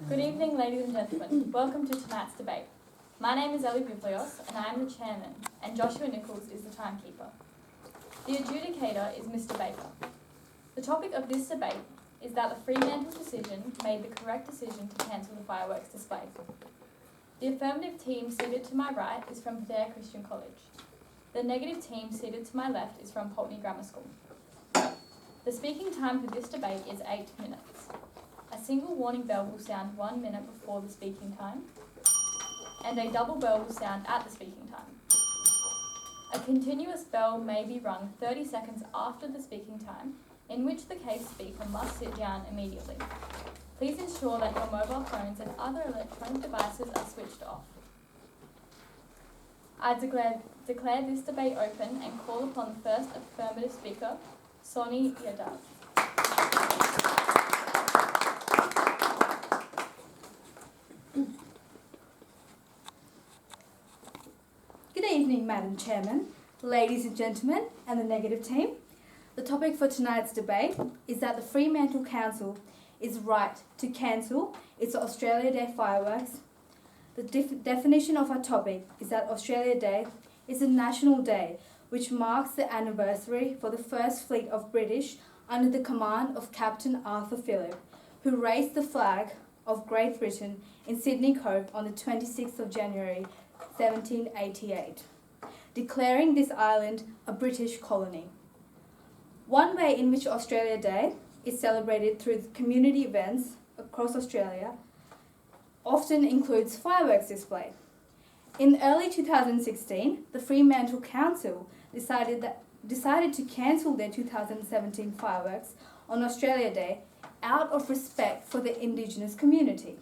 Good evening, ladies and gentlemen. Welcome to tonight's debate. My name is Ellie Biblios and I am the chairman, and Joshua Nichols is the timekeeper. The adjudicator is Mr. Baker. The topic of this debate is that the Fremantle decision made the correct decision to cancel the fireworks display. The affirmative team seated to my right is from Pedare Christian College. The negative team seated to my left is from Pulteney Grammar School. The speaking time for this debate is 8 minutes. A single warning bell will sound 1 minute before the speaking time, and a double bell will sound at the speaking time. A continuous bell may be rung 30 seconds after the speaking time, in which the case speaker must sit down immediately. Please ensure that your mobile phones and other electronic devices are switched off. I declare this debate open and call upon the first affirmative speaker, Sonny Yadav. Good evening, Madam Chairman, ladies and gentlemen, and the negative team. The topic for tonight's debate is that the Fremantle Council is right to cancel its Australia Day fireworks. The definition of our topic is that Australia Day is a national day which marks the anniversary for the first fleet of British under the command of Captain Arthur Phillip, who raised the flag of Great Britain in Sydney Cove on the 26th of January 1788, declaring this island a British colony. One way in which Australia Day is celebrated through community events across Australia often includes fireworks display. In early 2016, the Fremantle Council decided to cancel their 2017 fireworks on Australia Day out of respect for the Indigenous community.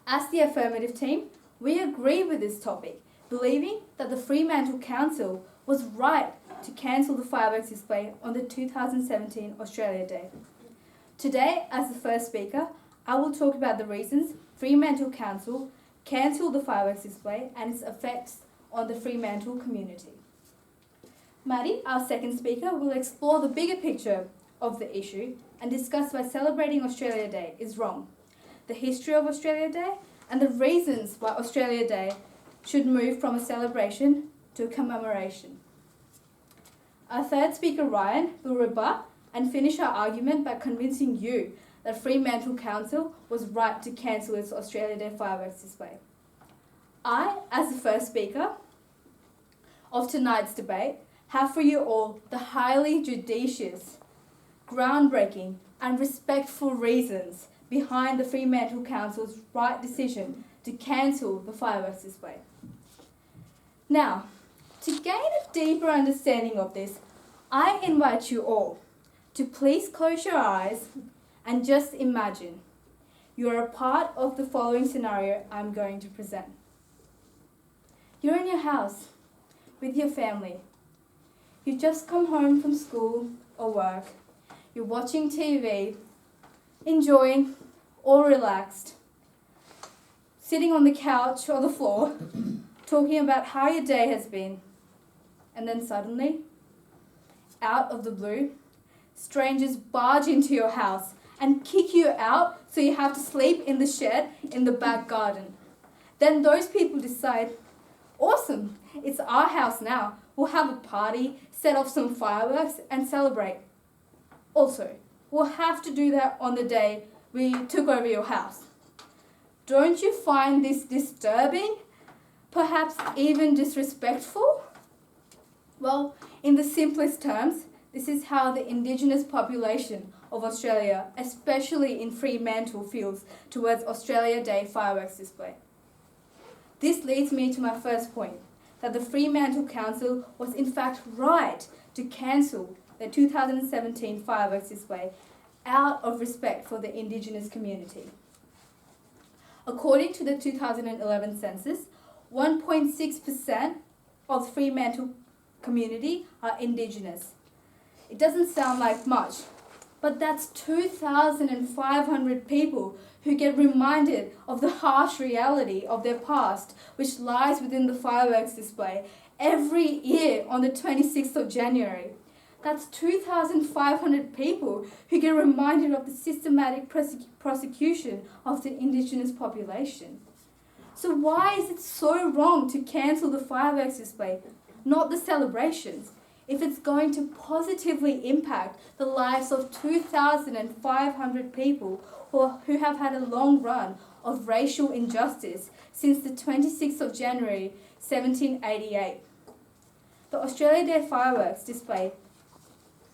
As the affirmative team, we agree with this topic, believing that the Fremantle Council was right to cancel the fireworks display on the 2017 Australia Day. Today, as the first speaker, I will talk about the reasons Fremantle Council cancelled the fireworks display and its effects on the Fremantle community. Maddie, our second speaker, will explore the bigger picture of the issue and discuss why celebrating Australia Day is wrong, the history of Australia Day, and the reasons why Australia Day should move from a celebration to a commemoration. Our third speaker, Ryan, will rebut and finish our argument by convincing you that Fremantle Council was right to cancel its Australia Day fireworks display. I, as the first speaker of tonight's debate, have for you all the highly judicious, groundbreaking and respectful reasons behind the Fremantle Council's right decision to cancel the fireworks display. Now, to gain a deeper understanding of this, I invite you all to please close your eyes and just imagine you are a part of the following scenario I'm going to present. You're in your house with your family. You just come home from school or work. You're watching TV, enjoying or relaxed, sitting on the couch or the floor, talking about how your day has been. And then suddenly, out of the blue, strangers barge into your house and kick you out so you have to sleep in the shed in the back garden. Then those people decide, awesome, it's our house now. We'll have a party, set off some fireworks and celebrate. Also, we'll have to do that on the day we took over your house. Don't you find this disturbing? Perhaps even disrespectful? Well, in the simplest terms, this is how the Indigenous population of Australia, especially in Fremantle, feels towards Australia Day fireworks display. This leads me to my first point, that the Fremantle Council was in fact right to cancel the 2017 fireworks display out of respect for the Indigenous community. According to the 2011 census, 1.6% of the Fremantle community are Indigenous. It doesn't sound like much, but that's 2,500 people who get reminded of the harsh reality of their past, which lies within the fireworks display every year on the 26th of January. That's 2,500 people who get reminded of the systematic prosecution of the Indigenous population. So why is it so wrong to cancel the fireworks display, not the celebrations, if it's going to positively impact the lives of 2,500 people who have had a long run of racial injustice since the 26th of January 1788. The Australia Day fireworks display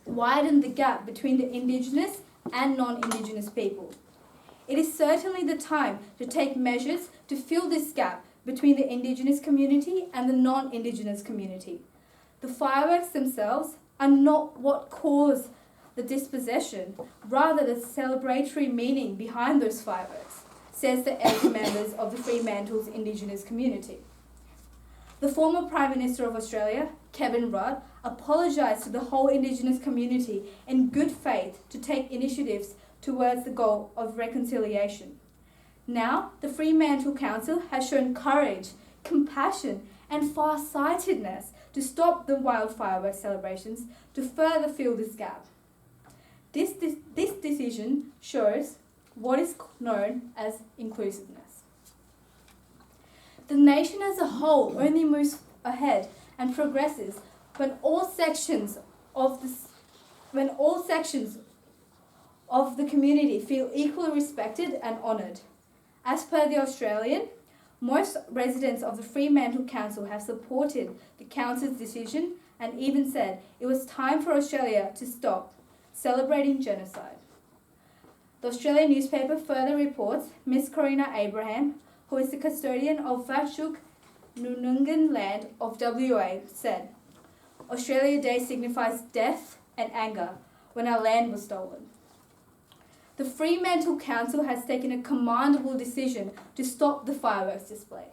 widened the gap between the Indigenous and non-Indigenous people. It is certainly the time to take measures to fill this gap between the Indigenous community and the non-Indigenous community. The fireworks themselves are not what caused the dispossession, rather the celebratory meaning behind those fireworks, says the elder members of the Fremantle's Indigenous community. The former Prime Minister of Australia, Kevin Rudd, apologised to the whole Indigenous community in good faith to take initiatives towards the goal of reconciliation. Now, the Fremantle Council has shown courage, compassion and far-sightedness to stop the wild fireworks celebrations to further fill this gap. This decision shows what is known as inclusiveness. The nation as a whole only moves ahead and progresses when all sections of the community feel equally respected and honoured. As per The Australian, most residents of the Fremantle Council have supported the Council's decision and even said it was time for Australia to stop celebrating genocide. The Australian newspaper further reports Miss Corina Abraham, who is the custodian of Vatshuk Nunungan land of WA, said, "Australia Day signifies death and anger when our land was stolen." The Fremantle Council has taken a commendable decision to stop the fireworks display.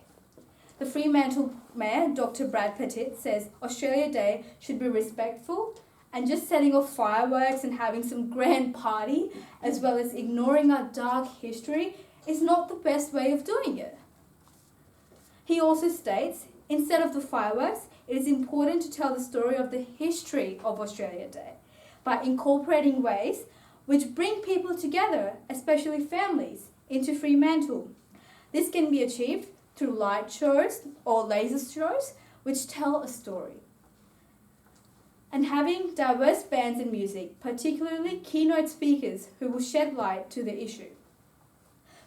The Fremantle Mayor, Dr. Brad Pettit, says Australia Day should be respectful, and just setting off fireworks and having some grand party, as well as ignoring our dark history, is not the best way of doing it. He also states, instead of the fireworks, it is important to tell the story of the history of Australia Day by incorporating ways which bring people together, especially families, into Fremantle. This can be achieved through light shows or laser shows which tell a story. And having diverse bands and music, particularly keynote speakers who will shed light to the issue.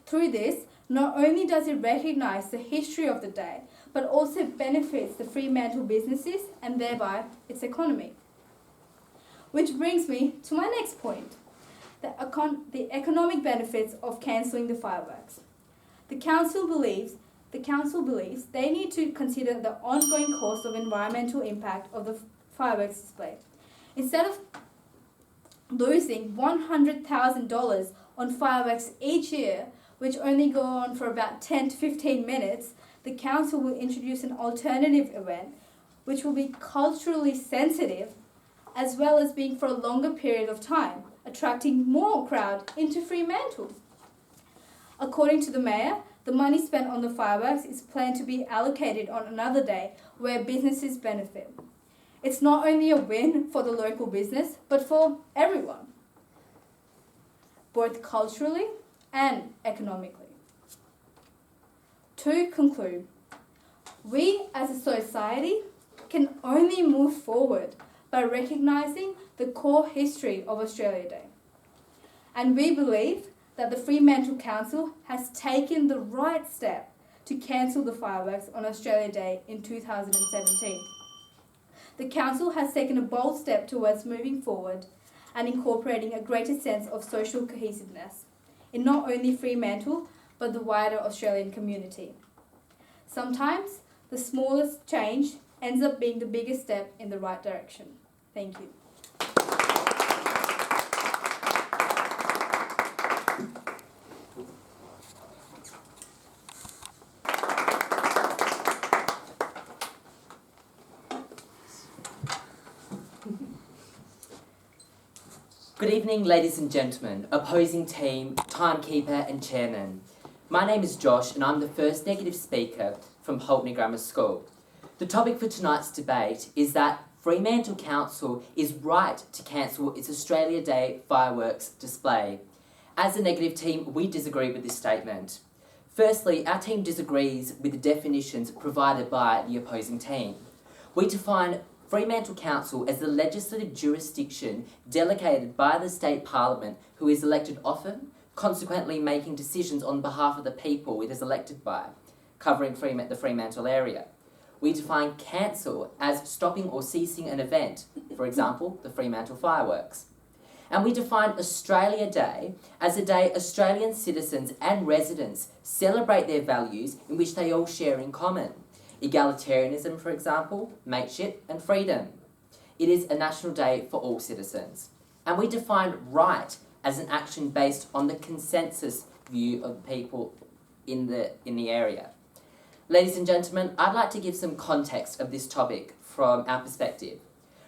Through this, not only does it recognise the history of the day, but also benefits the Fremantle businesses and thereby its economy. Which brings me to my next point, the economic benefits of cancelling the fireworks. The council believes they need to consider the ongoing cost of environmental impact of the fireworks display. Instead of losing $100,000 on fireworks each year, which only go on for about 10 to 15 minutes, the council will introduce an alternative event which will be culturally sensitive as well as being for a longer period of time, attracting more crowd into Fremantle. According to the mayor, the money spent on the fireworks is planned to be allocated on another day where businesses benefit. It's not only a win for the local business, but for everyone, both culturally and economically. To conclude, we as a society can only move forward by recognising the core history of Australia Day. And we believe that the Fremantle Council has taken the right step to cancel the fireworks on Australia Day in 2017. The Council has taken a bold step towards moving forward and incorporating a greater sense of social cohesiveness in not only Fremantle, but the wider Australian community. Sometimes, the smallest change ends up being the biggest step in the right direction. Thank you. Good evening, ladies and gentlemen, opposing team, timekeeper and chairman. My name is Josh and I'm the first negative speaker from Pulteney Grammar School. The topic for tonight's debate is that Fremantle Council is right to cancel its Australia Day fireworks display. As a negative team, we disagree with this statement. Firstly, our team disagrees with the definitions provided by the opposing team. We define Fremantle Council as the legislative jurisdiction delegated by the state parliament who is elected often, consequently making decisions on behalf of the people it is elected by, covering the Fremantle area. We define cancel as stopping or ceasing an event, for example, the Fremantle fireworks. And we define Australia Day as a day Australian citizens and residents celebrate their values in which they all share in common. Egalitarianism, for example, mateship and freedom. It is a national day for all citizens. And we define right as an action based on the consensus view of people in the area. Ladies and gentlemen, I'd like to give some context of this topic from our perspective.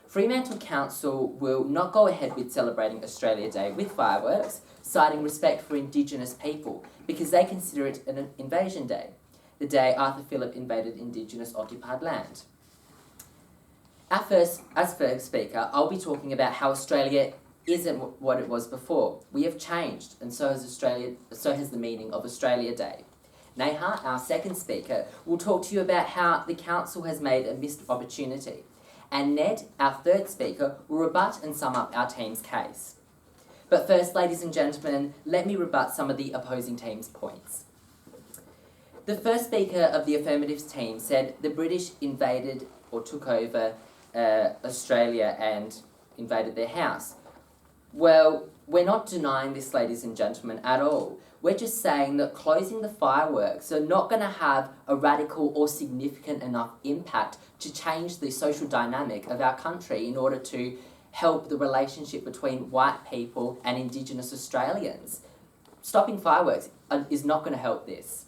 Fremantle Council will not go ahead with celebrating Australia Day with fireworks, citing respect for Indigenous people, because they consider it an invasion day, the day Arthur Phillip invaded Indigenous occupied land. As first speaker, I'll be talking about how Australia isn't what it was before. We have changed, and so has the meaning of Australia Day. Neha, our second speaker, will talk to you about how the council has made a missed opportunity. And Ned, our third speaker, will rebut and sum up our team's case. But first, ladies and gentlemen, let me rebut some of the opposing team's points. The first speaker of the affirmatives team said the British invaded or took over Australia and invaded their house. Well, we're not denying this, ladies and gentlemen, at all. We're just saying that closing the fireworks are not going to have a radical or significant enough impact to change the social dynamic of our country in order to help the relationship between white people and Indigenous Australians. Stopping fireworks is not going to help this.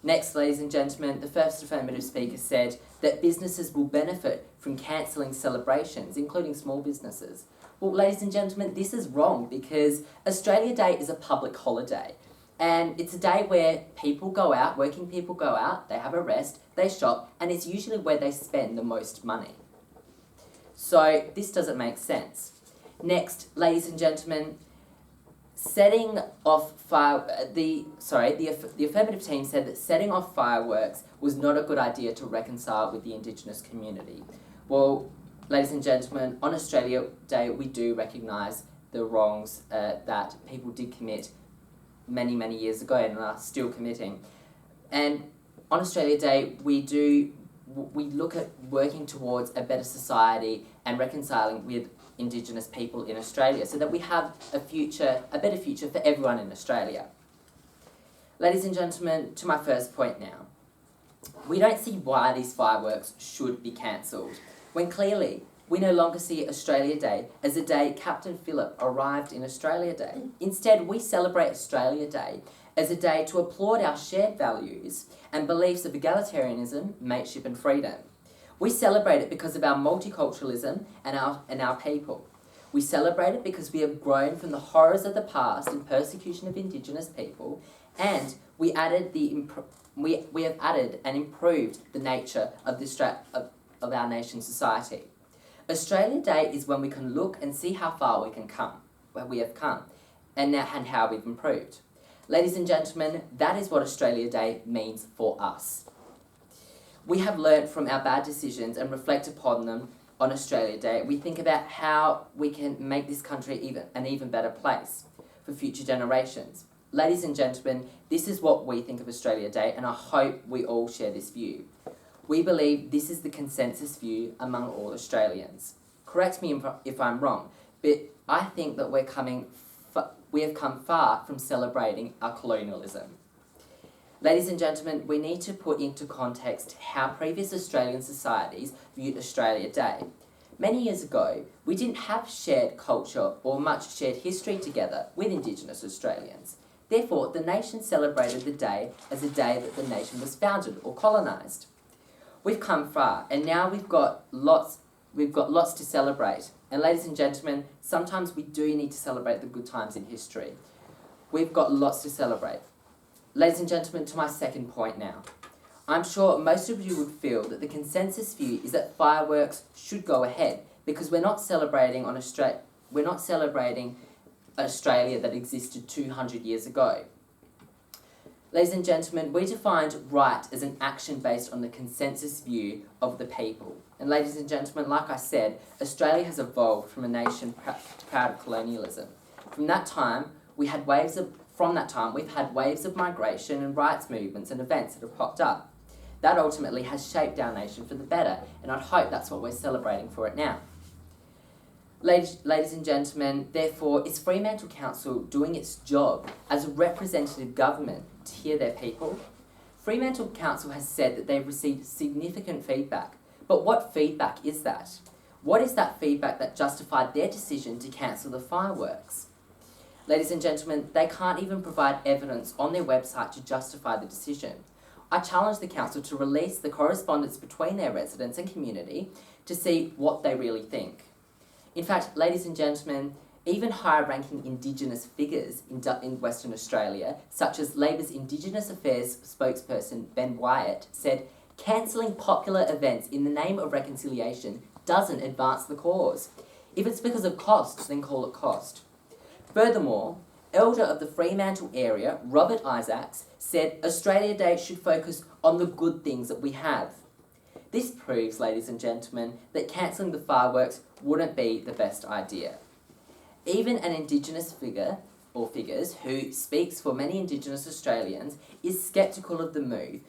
Next, ladies and gentlemen, the first affirmative speaker said that businesses will benefit from cancelling celebrations, including small businesses. Well, ladies and gentlemen, this is wrong because Australia Day is a public holiday. And it's a day where people go out, working people go out, they have a rest, they shop, and it's usually where they spend the most money. So this doesn't make sense. Next, ladies and gentlemen, the affirmative team said that setting off fireworks was not a good idea to reconcile with the Indigenous community. Well, ladies and gentlemen, on Australia Day, we do recognise the wrongs that people did commit many, many years ago and are still committing. And on Australia Day, we look at working towards a better society and reconciling with Indigenous people in Australia so that we have a better future for everyone in Australia. Ladies and gentlemen, to my first point now. We don't see why these fireworks should be cancelled, when clearly we no longer see Australia Day as a day Captain Phillip arrived in Australia Day. Instead, we celebrate Australia Day as a day to applaud our shared values and beliefs of egalitarianism, mateship and freedom. We celebrate it because of our multiculturalism and our people. We celebrate it because we have grown from the horrors of the past and persecution of Indigenous people, and we have added and improved the nature of our nation's society. Australia Day is when we can look and see how far we have come, and how we've improved. Ladies and gentlemen, that is what Australia Day means for us. We have learnt from our bad decisions and reflect upon them on Australia Day. We think about how we can make this country an even better place for future generations. Ladies and gentlemen, this is what we think of Australia Day, and I hope we all share this view. We believe this is the consensus view among all Australians. Correct me if I'm wrong, but I think that we have come far from celebrating our colonialism. Ladies and gentlemen, we need to put into context how previous Australian societies viewed Australia Day. Many years ago, we didn't have shared culture or much shared history together with Indigenous Australians. Therefore, the nation celebrated the day as a day that the nation was founded or colonised. We've come far, and now we've got lots to celebrate. And ladies and gentlemen, sometimes we do need to celebrate the good times in history. We've got lots to celebrate. Ladies and gentlemen, to my second point now. I'm sure most of you would feel that the consensus view is that fireworks should go ahead because we're not celebrating Australia that existed 200 years ago. Ladies and gentlemen, we defined right as an action based on the consensus view of the people. And ladies and gentlemen, like I said, Australia has evolved from a nation proud of colonialism. From that time, we've had waves of migration and rights movements and events that have popped up. That ultimately has shaped our nation for the better, and I'd hope that's what we're celebrating for it now. Ladies and gentlemen, therefore, is Fremantle Council doing its job as a representative government to hear their people? Fremantle Council has said that they've received significant feedback, but what feedback is that? What is that feedback that justified their decision to cancel the fireworks? Ladies and gentlemen, they can't even provide evidence on their website to justify the decision. I challenge the council to release the correspondence between their residents and community to see what they really think. In fact, ladies and gentlemen, even higher-ranking Indigenous figures in Western Australia, such as Labor's Indigenous Affairs spokesperson Ben Wyatt, said, "Cancelling popular events in the name of reconciliation doesn't advance the cause. If it's because of cost, then call it cost." Furthermore, Elder of the Fremantle area, Robert Isaacs, said Australia Day should focus on the good things that we have. This proves, ladies and gentlemen, that cancelling the fireworks wouldn't be the best idea. Even an Indigenous figure, or figures, who speaks for many Indigenous Australians, is sceptical of the move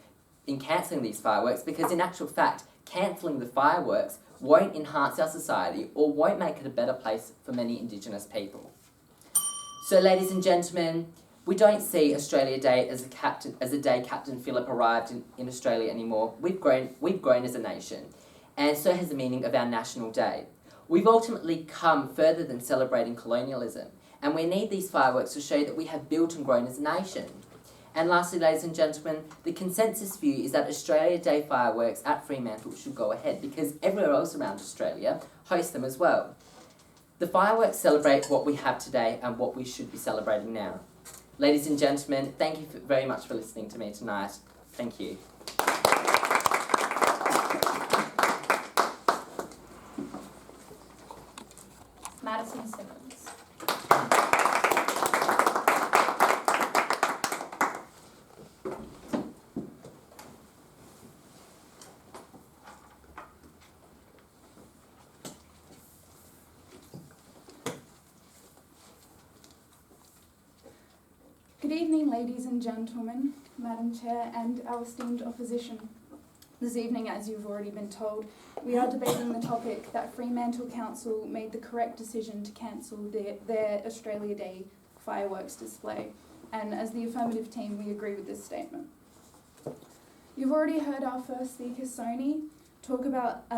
in cancelling these fireworks because, in actual fact, cancelling the fireworks won't enhance our society or won't make it a better place for many Indigenous people. So, ladies and gentlemen, we don't see Australia Day as a day Captain Phillip arrived in Australia anymore. We've grown as a nation, and so has the meaning of our National Day. We've ultimately come further than celebrating colonialism, and we need these fireworks to show that we have built and grown as a nation. And lastly, ladies and gentlemen, the consensus view is that Australia Day fireworks at Fremantle should go ahead because everywhere else around Australia hosts them as well. The fireworks celebrate what we have today and what we should be celebrating now. Ladies and gentlemen, thank you very much for listening to me tonight. Thank you. Madison Simmons. Good evening, ladies and gentlemen, Madam Chair, and our esteemed opposition. This evening, as you've already been told, we are debating the topic that Fremantle Council made the correct decision to cancel their Australia Day fireworks display. And as the affirmative team, we agree with this statement. You've already heard our first speaker, Sony, talk about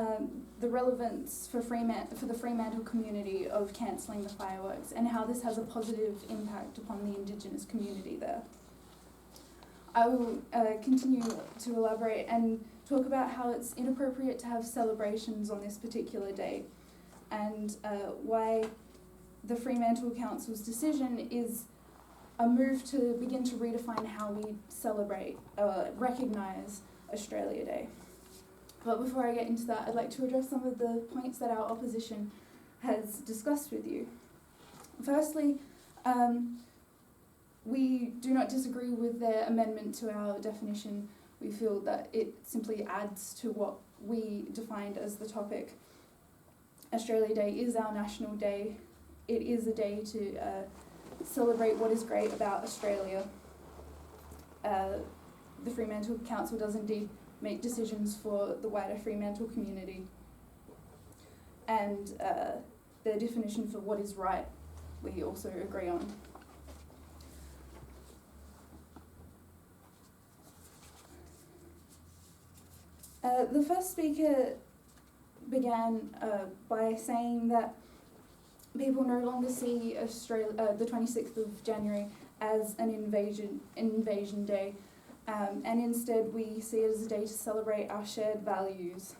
the relevance for the Fremantle community of cancelling the fireworks and how this has a positive impact upon the Indigenous community there. I will continue to elaborate and talk about how it's inappropriate to have celebrations on this particular day and why the Fremantle Council's decision is a move to begin to redefine how we celebrate, recognise Australia Day. But before I get into that, I'd like to address some of the points that our opposition has discussed with you. Firstly, we do not disagree with their amendment to our definition. We feel that it simply adds to what we defined as the topic. Australia Day is our national day. It is a day to celebrate what is great about Australia. The Fremantle Council does indeed make decisions for the wider Fremantle community. And their definition for what is right, we also agree on. The first speaker began by saying that people no longer see the 26th of January as an invasion day, and instead we see it as a day to celebrate our shared values.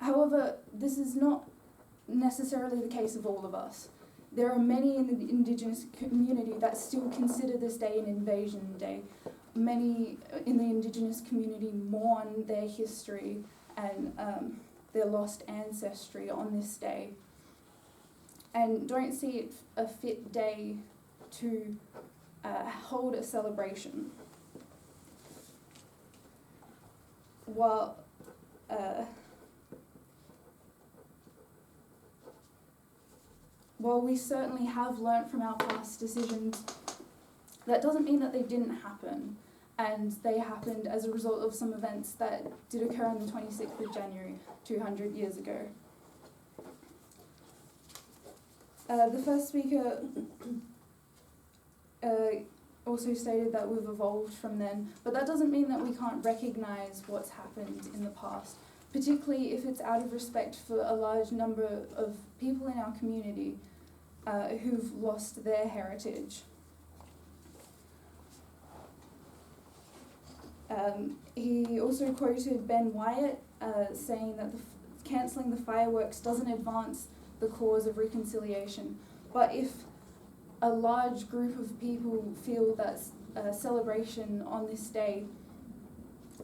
However, this is not necessarily the case of all of us. There are many in the Indigenous community that still consider this day an invasion day. many in the Indigenous community mourn their history and their lost ancestry on this day, and don't see it a fit day to hold a celebration. While we certainly have learnt from our past decisions, that doesn't mean that they didn't happen, and they happened as a result of some events that did occur on the 26th of January, 200 years ago. The first speaker also stated that we've evolved from then, but that doesn't mean that we can't recognise what's happened in the past, particularly if it's out of respect for a large number of people in our community who've lost their heritage. He also quoted Ben Wyatt saying that cancelling the fireworks doesn't advance the cause of reconciliation, but if a large group of people feel that a celebration on this day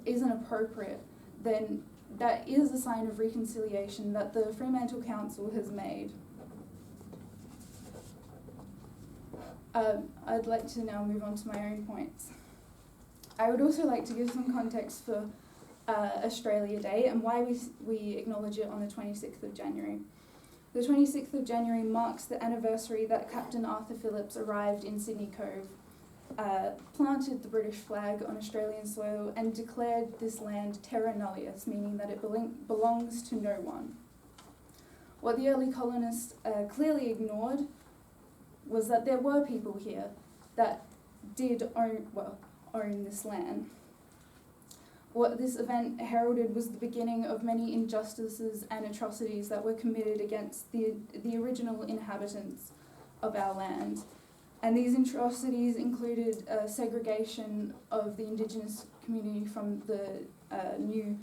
isn't appropriate, then that is a sign of reconciliation that the Fremantle Council has made. I'd like to now move on to my own points. I would also like to give some context for Australia Day and why we acknowledge it on the 26th of January. The 26th of January marks the anniversary that Captain Arthur Phillipps arrived in Sydney Cove, planted the British flag on Australian soil and declared this land terra nullius, meaning that it belongs to no one. What the early colonists clearly ignored was that there were people here that did own this land. What this event heralded was the beginning of many injustices and atrocities that were committed against the original inhabitants of our land. And these atrocities included segregation of the Indigenous community from the new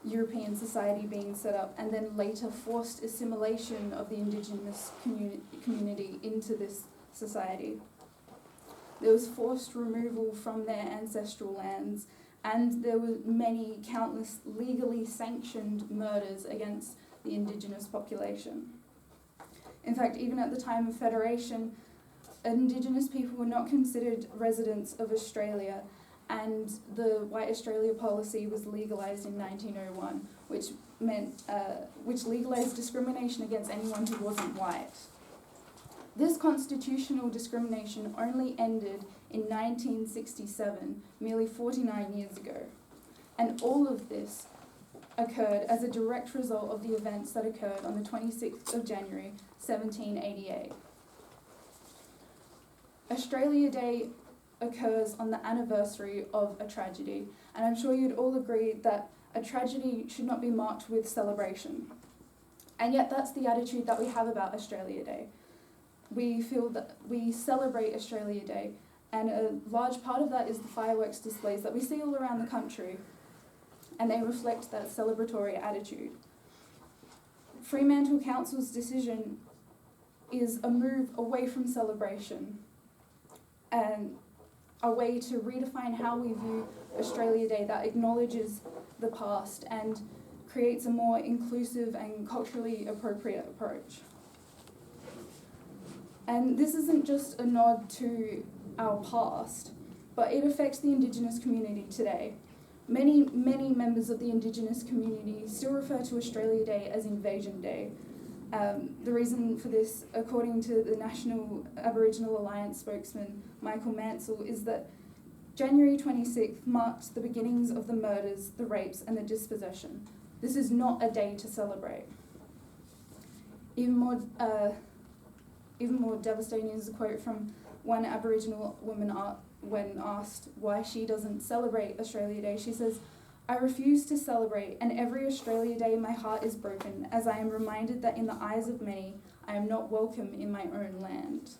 European society being set up, and then later forced assimilation of the Indigenous community into this society. There was forced removal from their ancestral lands, and there were many countless legally sanctioned murders against the Indigenous population. In fact, even at the time of Federation, Indigenous people were not considered residents of Australia, and the White Australia policy was legalised in 1901, which legalised discrimination against anyone who wasn't white. This constitutional discrimination only ended in 1967, merely 49 years ago. And all of this occurred as a direct result of the events that occurred on the 26th of January, 1788. Australia Day occurs on the anniversary of a tragedy, and I'm sure you'd all agree that a tragedy should not be marked with celebration. And yet that's the attitude that we have about Australia Day. We feel that we celebrate Australia Day, and a large part of that is the fireworks displays that we see all around the country, and they reflect that celebratory attitude. Fremantle Council's decision is a move away from celebration and a way to redefine how we view Australia Day that acknowledges the past and creates a more inclusive and culturally appropriate approach. And this isn't just a nod to our past, but it affects the Indigenous community today. Many members of the Indigenous community still refer to Australia Day as Invasion Day. The reason for this, according to the National Aboriginal Alliance spokesman, Michael Mansell, is that January 26th marked the beginnings of the murders, the rapes, and the dispossession. This is not a day to celebrate. Even more devastating is a quote from one Aboriginal woman when asked why she doesn't celebrate Australia Day. She says, "I refuse to celebrate, and every Australia Day my heart is broken, as I am reminded that in the eyes of many, I am not welcome in my own land."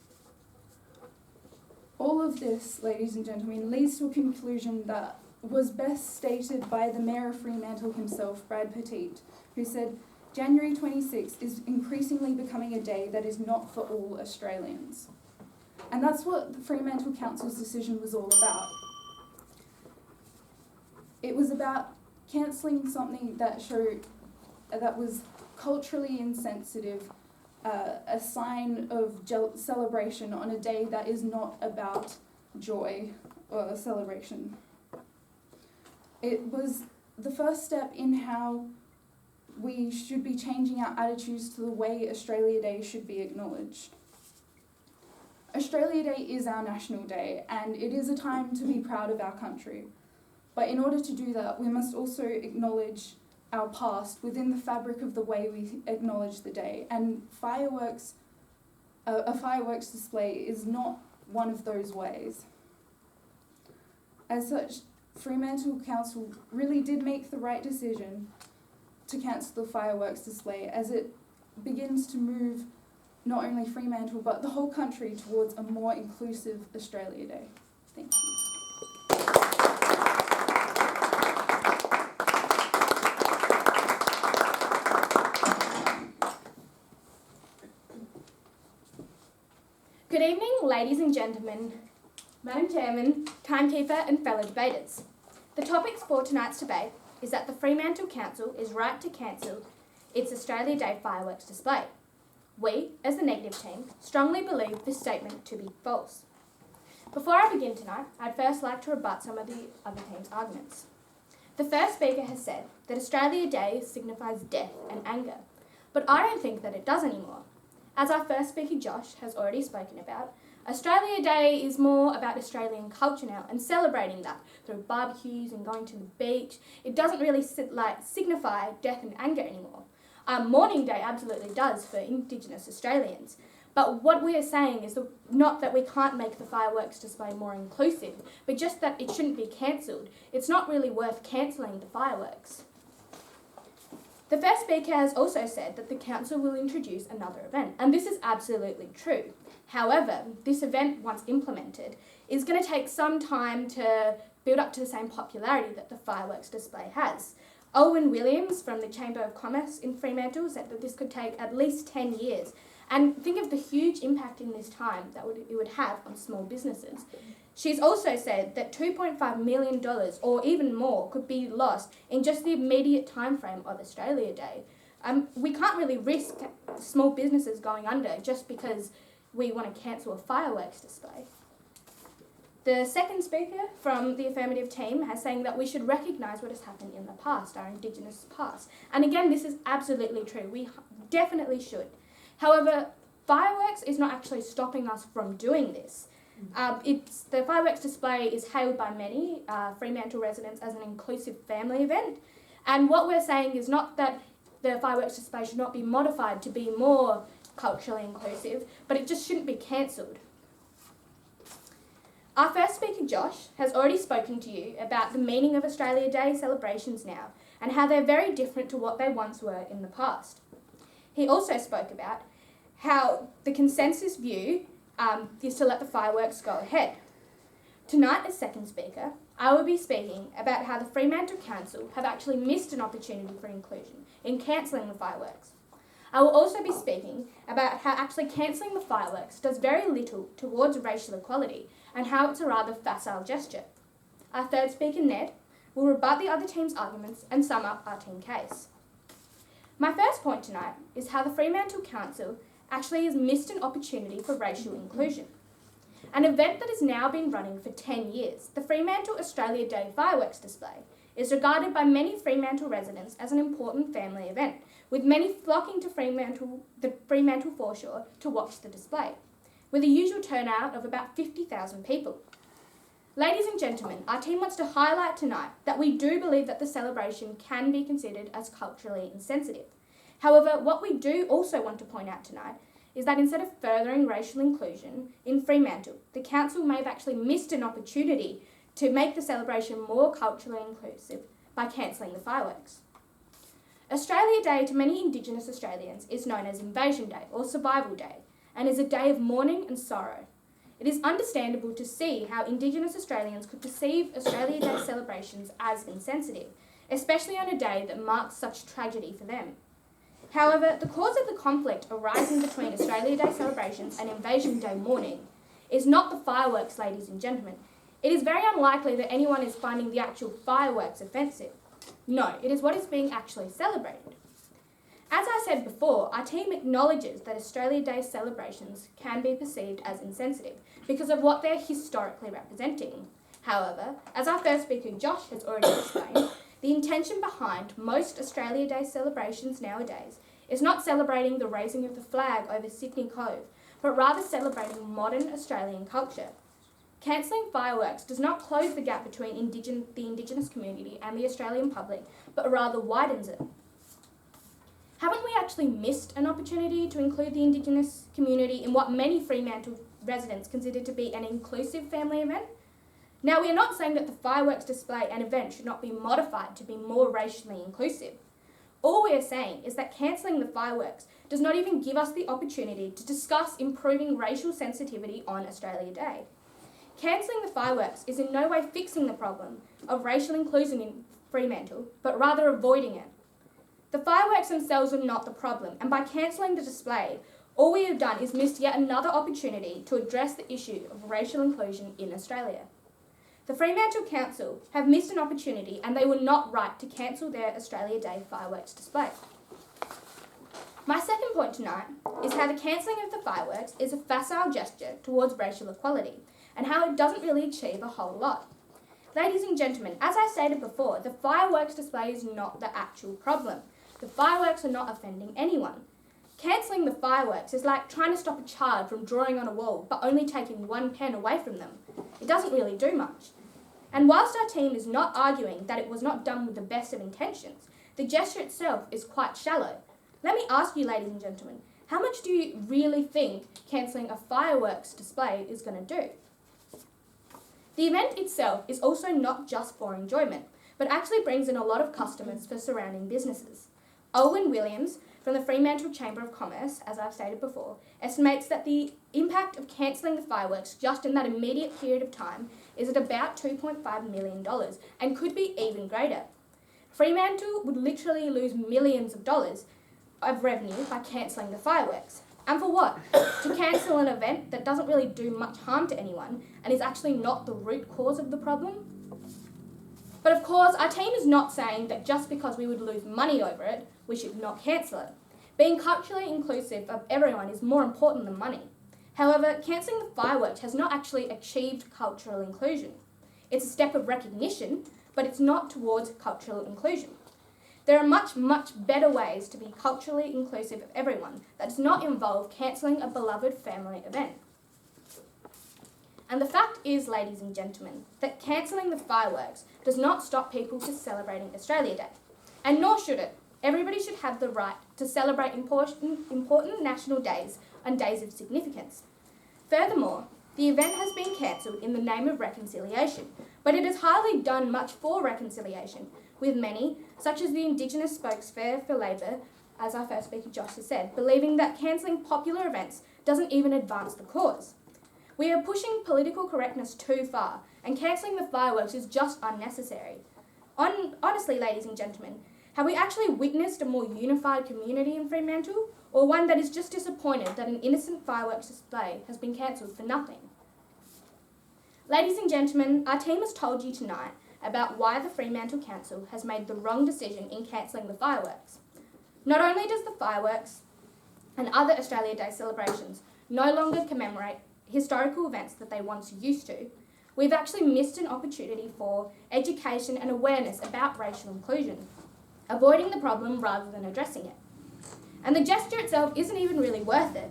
All of this, ladies and gentlemen, leads to a conclusion that was best stated by the Mayor of Fremantle himself, Brad Petite, who said, "January 26th is increasingly becoming a day that is not for all Australians." And that's what the Fremantle Council's decision was all about. It was about cancelling something that was culturally insensitive, a sign of celebration on a day that is not about joy or celebration. It was the first step in how we should be changing our attitudes to the way Australia Day should be acknowledged. Australia Day is our national day, and it is a time to be proud of our country. But in order to do that, we must also acknowledge our past within the fabric of the way we acknowledge the day. And a fireworks display is not one of those ways. As such, Fremantle Council really did make the right decision to cancel the fireworks display, as it begins to move not only Fremantle but the whole country towards a more inclusive Australia Day. Thank you. Good evening, ladies and gentlemen, Madam Chairman, Timekeeper and fellow debaters. The topics for tonight's debate is that the Fremantle Council is right to cancel its Australia Day fireworks display. We, as the negative team, strongly believe this statement to be false. Before I begin tonight, I'd first like to rebut some of the other team's arguments. The first speaker has said that Australia Day signifies death and anger, but I don't think that it does anymore. As our first speaker, Josh, has already spoken about, Australia Day is more about Australian culture now and celebrating that through barbecues and going to the beach. It doesn't really signify death and anger anymore. Mourning Day absolutely does for Indigenous Australians. But what we are saying is not that we can't make the fireworks display more inclusive, but just that it shouldn't be cancelled. It's not really worth cancelling the fireworks. The first speaker has also said that the council will introduce another event, and this is absolutely true. However, this event, once implemented, is going to take some time to build up to the same popularity that the fireworks display has. Owen Williams from the Chamber of Commerce in Fremantle said that this could take at least 10 years. And think of the huge impact in this time that it would have on small businesses. She's also said that $2.5 million or even more could be lost in just the immediate time frame of Australia Day. We can't really risk small businesses going under just because we want to cancel a fireworks display. The second speaker from the affirmative team has saying that we should recognise what has happened in the past, our Indigenous past. And again, this is absolutely true. We definitely should. However, fireworks is not actually stopping us from doing this. The fireworks display is hailed by many Fremantle residents as an inclusive family event. And what we're saying is not that the fireworks display should not be modified to be more culturally inclusive, but it just shouldn't be cancelled. Our first speaker, Josh, has already spoken to you about the meaning of Australia Day celebrations now and how they're very different to what they once were in the past. He also spoke about how the consensus view is to let the fireworks go ahead. Tonight, as second speaker, I will be speaking about how the Fremantle Council have actually missed an opportunity for inclusion in cancelling the fireworks. I will also be speaking about how actually cancelling the fireworks does very little towards racial equality and how it's a rather facile gesture. Our third speaker, Ned, will rebut the other team's arguments and sum up our team case. My first point tonight is how the Fremantle Council actually has missed an opportunity for racial inclusion. An event that has now been running for 10 years, the Fremantle Australia Day fireworks display, is regarded by many Fremantle residents as an important family event, with many flocking to the Fremantle foreshore to watch the display, with a usual turnout of about 50,000 people. Ladies and gentlemen, our team wants to highlight tonight that we do believe that the celebration can be considered as culturally insensitive. However, what we do also want to point out tonight is that instead of furthering racial inclusion in Fremantle, the council may have actually missed an opportunity to make the celebration more culturally inclusive by cancelling the fireworks. Australia Day to many Indigenous Australians is known as Invasion Day or Survival Day and is a day of mourning and sorrow. It is understandable to see how Indigenous Australians could perceive Australia Day celebrations as insensitive, especially on a day that marks such tragedy for them. However, the cause of the conflict arising between Australia Day celebrations and Invasion Day mourning is not the fireworks, ladies and gentlemen. It is very unlikely that anyone is finding the actual fireworks offensive. No, it is what is being actually celebrated. As I said before, our team acknowledges that Australia Day celebrations can be perceived as insensitive because of what they're historically representing. However, as our first speaker Josh has already explained, the intention behind most Australia Day celebrations nowadays is not celebrating the raising of the flag over Sydney Cove, but rather celebrating modern Australian culture. Cancelling fireworks does not close the gap between the Indigenous community and the Australian public, but rather widens it. Haven't we actually missed an opportunity to include the Indigenous community in what many Fremantle residents consider to be an inclusive family event? Now, we are not saying that the fireworks display and event should not be modified to be more racially inclusive. All we are saying is that cancelling the fireworks does not even give us the opportunity to discuss improving racial sensitivity on Australia Day. Cancelling the fireworks is in no way fixing the problem of racial inclusion in Fremantle, but rather avoiding it. The fireworks themselves are not the problem, and by cancelling the display, all we have done is missed yet another opportunity to address the issue of racial inclusion in Australia. The Fremantle Council have missed an opportunity and they were not right to cancel their Australia Day fireworks display. My second point tonight is how the cancelling of the fireworks is a facile gesture towards racial equality and how it doesn't really achieve a whole lot. Ladies and gentlemen, as I stated before, the fireworks display is not the actual problem. The fireworks are not offending anyone. Cancelling the fireworks is like trying to stop a child from drawing on a wall but only taking one pen away from them. It doesn't really do much. And whilst our team is not arguing that it was not done with the best of intentions, the gesture itself is quite shallow. Let me ask you, ladies and gentlemen, how much do you really think cancelling a fireworks display is going to do? The event itself is also not just for enjoyment, but actually brings in a lot of customers for surrounding businesses. Owen Williams from the Fremantle Chamber of Commerce, as I've stated before, estimates that the impact of cancelling the fireworks just in that immediate period of time is at about $2.5 million and could be even greater. Fremantle would literally lose millions of dollars of revenue by cancelling the fireworks. And for what? To cancel an event that doesn't really do much harm to anyone and is actually not the root cause of the problem? But of course, our team is not saying that just because we would lose money over it, we should not cancel it. Being culturally inclusive of everyone is more important than money. However, cancelling the fireworks has not actually achieved cultural inclusion. It's a step of recognition, but it's not towards cultural inclusion. There are much, much better ways to be culturally inclusive of everyone that does not involve cancelling a beloved family event. And the fact is, ladies and gentlemen, that cancelling the fireworks does not stop people from celebrating Australia Day. And nor should it. Everybody should have the right to celebrate important national days and days of significance. Furthermore, the event has been cancelled in the name of reconciliation, but it has hardly done much for reconciliation, with many, such as the Indigenous spokesperson for Labor, as our first speaker Josh has said, believing that cancelling popular events doesn't even advance the cause. We are pushing political correctness too far, and cancelling the fireworks is just unnecessary. Honestly, ladies and gentlemen, have we actually witnessed a more unified community in Fremantle, or one that is just disappointed that an innocent fireworks display has been cancelled for nothing? Ladies and gentlemen, our team has told you tonight about why the Fremantle Council has made the wrong decision in cancelling the fireworks. Not only does the fireworks and other Australia Day celebrations no longer commemorate historical events that they once used to, we've actually missed an opportunity for education and awareness about racial inclusion, avoiding the problem rather than addressing it. And the gesture itself isn't even really worth it.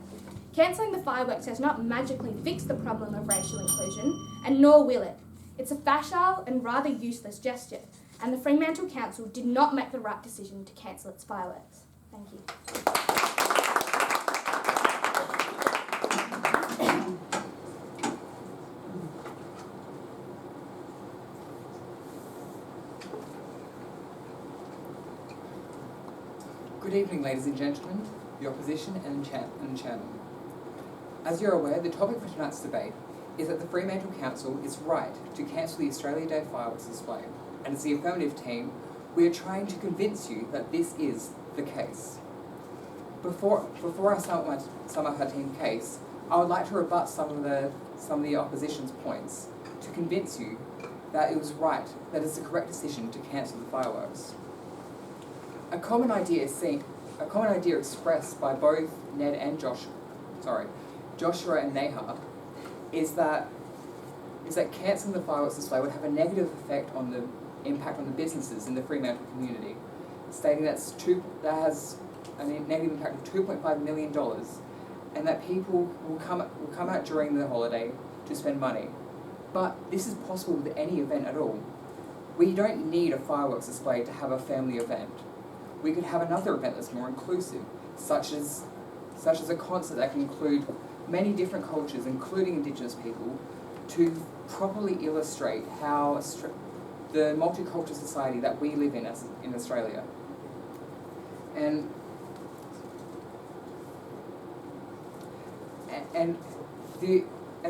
Cancelling the fireworks has not magically fixed the problem of racial inclusion, and nor will it. It's a facile and rather useless gesture, and the Fremantle Council did not make the right decision to cancel its fireworks. Thank you. Good evening, ladies and gentlemen, the opposition and chairman. As you're aware, the topic for tonight's debate is that the Fremantle Council is right to cancel the Australia Day fireworks display, and as the affirmative team, we are trying to convince you that this is the case. Before I sum up our team case, I would like to rebut some of the opposition's points. to convince you that it was right, that it's the correct decision to cancel the fireworks. A common idea expressed by both Ned and Joshua and Neha, is that cancelling the fireworks display would have a negative effect on the impact on the businesses in the Fremantle community, stating that has a negative impact of $2.5 million, and that people will come out during the holiday to spend money. But this is possible with any event at all. We don't need a fireworks display to have a family event. We could have another event that's more inclusive, such as a concert that can include many different cultures, including Indigenous people, to properly illustrate how the multicultural society that we live in Australia. And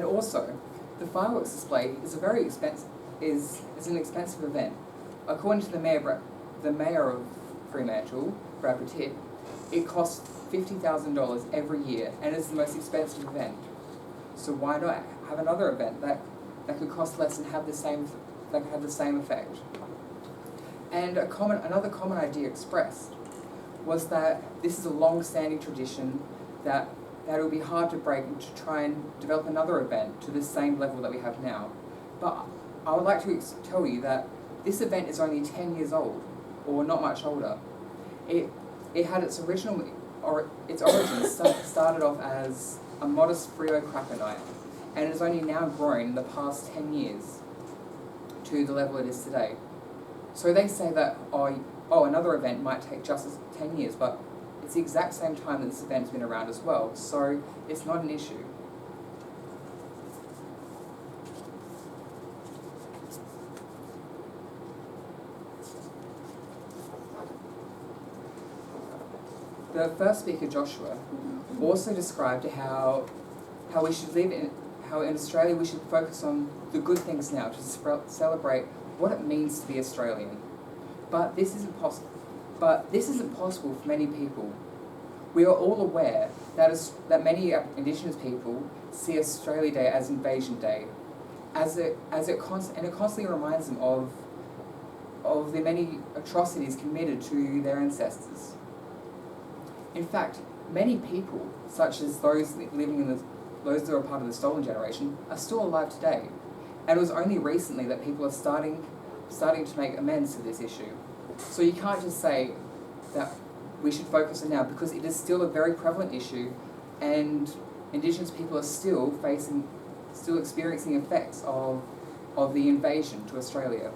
also, the fireworks display is a very expensive is an expensive event. According to the mayor of Fremantle, Brad Petit, it costs $50,000 every year, and it's the most expensive event. So why not have another event that could cost less and have the same effect? And another common idea expressed was that this is a long-standing tradition that it will be hard to break and to try and develop another event to the same level that we have now. But I would like to tell you that this event is only 10 years old, or not much older. It had its origins started off as a modest Frio cracker night, and it has only now grown in the past 10 years to the level it is today. So they say that, another event might take just 10 years, but it's the exact same time that this event's been around as well, so it's not an issue. The first speaker, Joshua, also described how we should how in Australia we should focus on the good things now to celebrate what it means to be Australian. But this isn't possible. For many people. We are all aware that many Indigenous people see Australia Day as Invasion Day, and it constantly reminds them of the many atrocities committed to their ancestors. In fact, many people, such as those that are part of the stolen generation, are still alive today. And it was only recently that people are starting to make amends to this issue. So you can't just say that we should focus on now, because it is still a very prevalent issue, and Indigenous people are still experiencing effects of the invasion to Australia.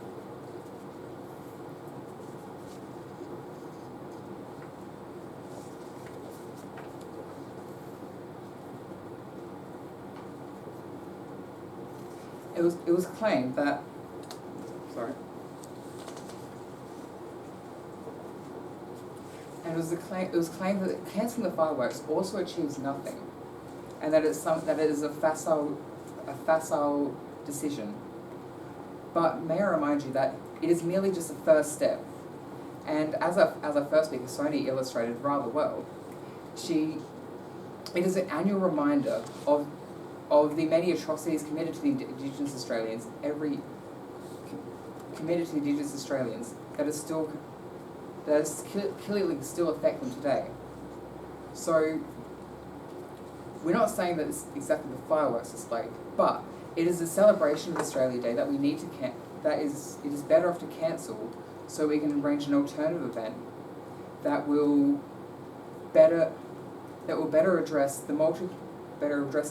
It was claimed that and it was claimed that cancelling the fireworks also achieves nothing, and that it is a facile decision. But may I remind you that it is merely just a first step, and as our first speaker, Sony, illustrated rather well, it is an annual reminder of the many atrocities committed to the Indigenous Australians that clearly still affect them today. So we're not saying that it's exactly the fireworks display, but it is a celebration of Australia Day that we need to it is better off to cancel, so we can arrange an alternative event that will better address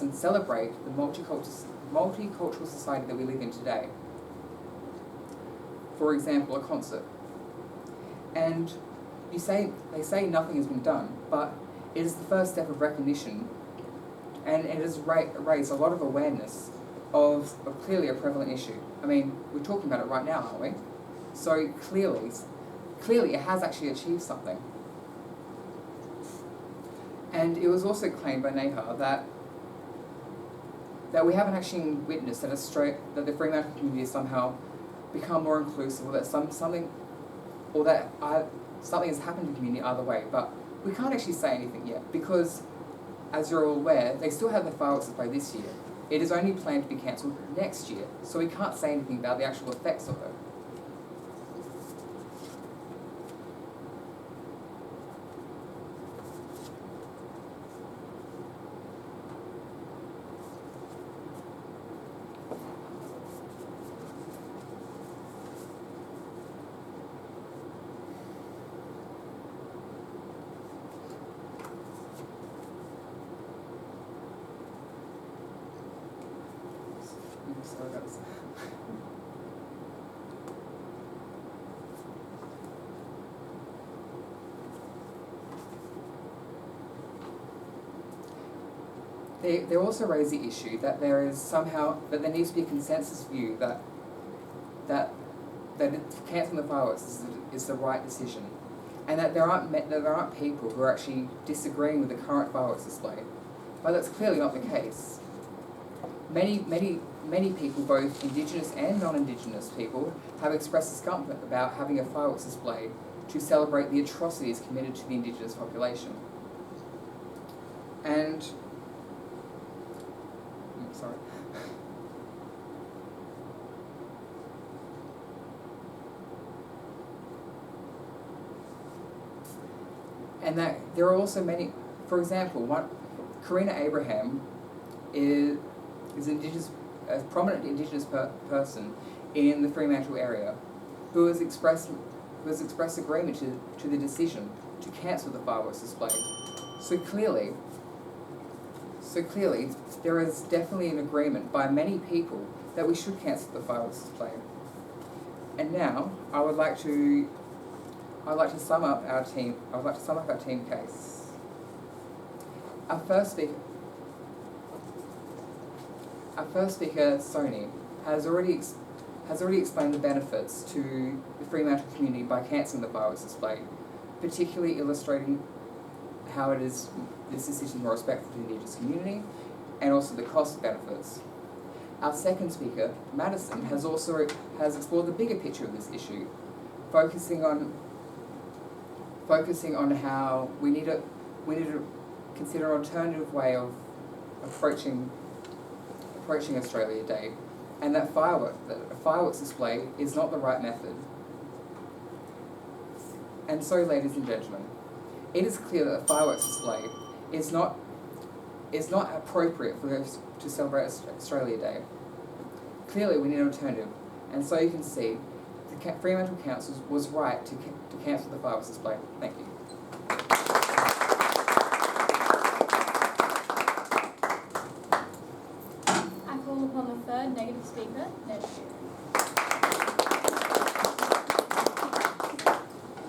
and celebrate the multicultural society that we live in today. For example, a concert. And they say nothing has been done, but it is the first step of recognition, and it has raised a lot of awareness of clearly a prevalent issue. I mean, we're talking about it right now, aren't we? So clearly it has actually achieved something. And it was also claimed by Neha that we haven't actually witnessed that the Fremantle community has somehow become more inclusive, or that something has happened to the community either way. But we can't actually say anything yet, because, as you're all aware, they still have the fireworks display this year, It is only planned to be cancelled next year, so we can't say anything about the actual effects of it. Sorry about this. They also raise the issue that there needs to be a consensus view that cancelling the fireworks is the right decision, and that there aren't people who are actually disagreeing with the current fireworks display, but that's clearly not the case. Many people, both Indigenous and non-Indigenous people, have expressed discomfort about having a fireworks display to celebrate the atrocities committed to the Indigenous population. And sorry. And that there are also many, for example, Karina Abraham is a prominent Indigenous person in the Fremantle area who has expressed agreement to the decision to cancel the fireworks display. So clearly there is definitely an agreement by many people that we should cancel the fireworks display. And now I would like to sum up our team case. Our first speaker, Sony, has already explained the benefits to the Fremantle community by cancelling the fireworks display, particularly illustrating how this decision is more respectful to the Indigenous community, and also the cost benefits. Our second speaker, Madison, has explored the bigger picture of this issue, focusing on how we need to consider an alternative way of approaching Australia Day, and that a fireworks display is not the right method. And so, ladies and gentlemen, it is clear that a fireworks display is not appropriate to celebrate Australia Day. Clearly, we need an alternative, and so you can see the Fremantle Council was right to cancel the fireworks display. Thank you. I call upon the third negative speaker, Ned.